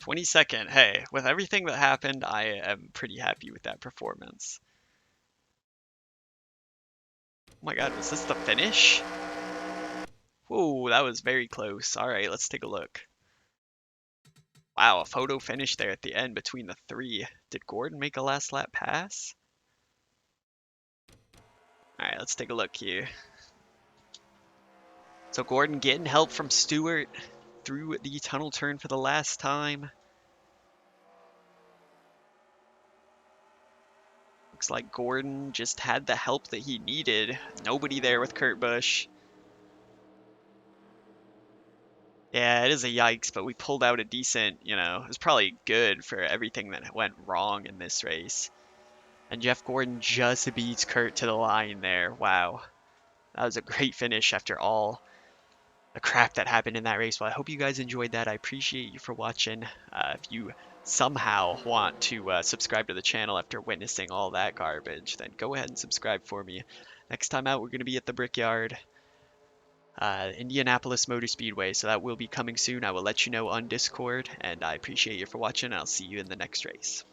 '22nd. Hey, with everything that happened, I am pretty happy with that performance. Oh my god, was this the finish? Whoa, that was very close. Alright, let's take a look. Wow, a photo finish there at the end between the three. Did Gordon make a last lap pass? Alright, let's take a look here. So Gordon getting help from Stewart through the tunnel turn for the last time. Looks like Gordon just had the help that he needed. Nobody there with Kurt Busch. Yeah, it is a yikes, but we pulled out a decent, it was probably good for everything that went wrong in this race. And Jeff Gordon just beats Kurt to the line there. Wow. That was a great finish after all the crap that happened in that race. Well, I hope you guys enjoyed that. I appreciate you for watching. If you somehow want to subscribe to the channel after witnessing all that garbage, then go ahead and subscribe for me. Next time out, we're going to be at the Brickyard, Indianapolis Motor Speedway, so that will be coming soon. I will let you know on Discord, and I appreciate you for watching. I'll see you in the next race.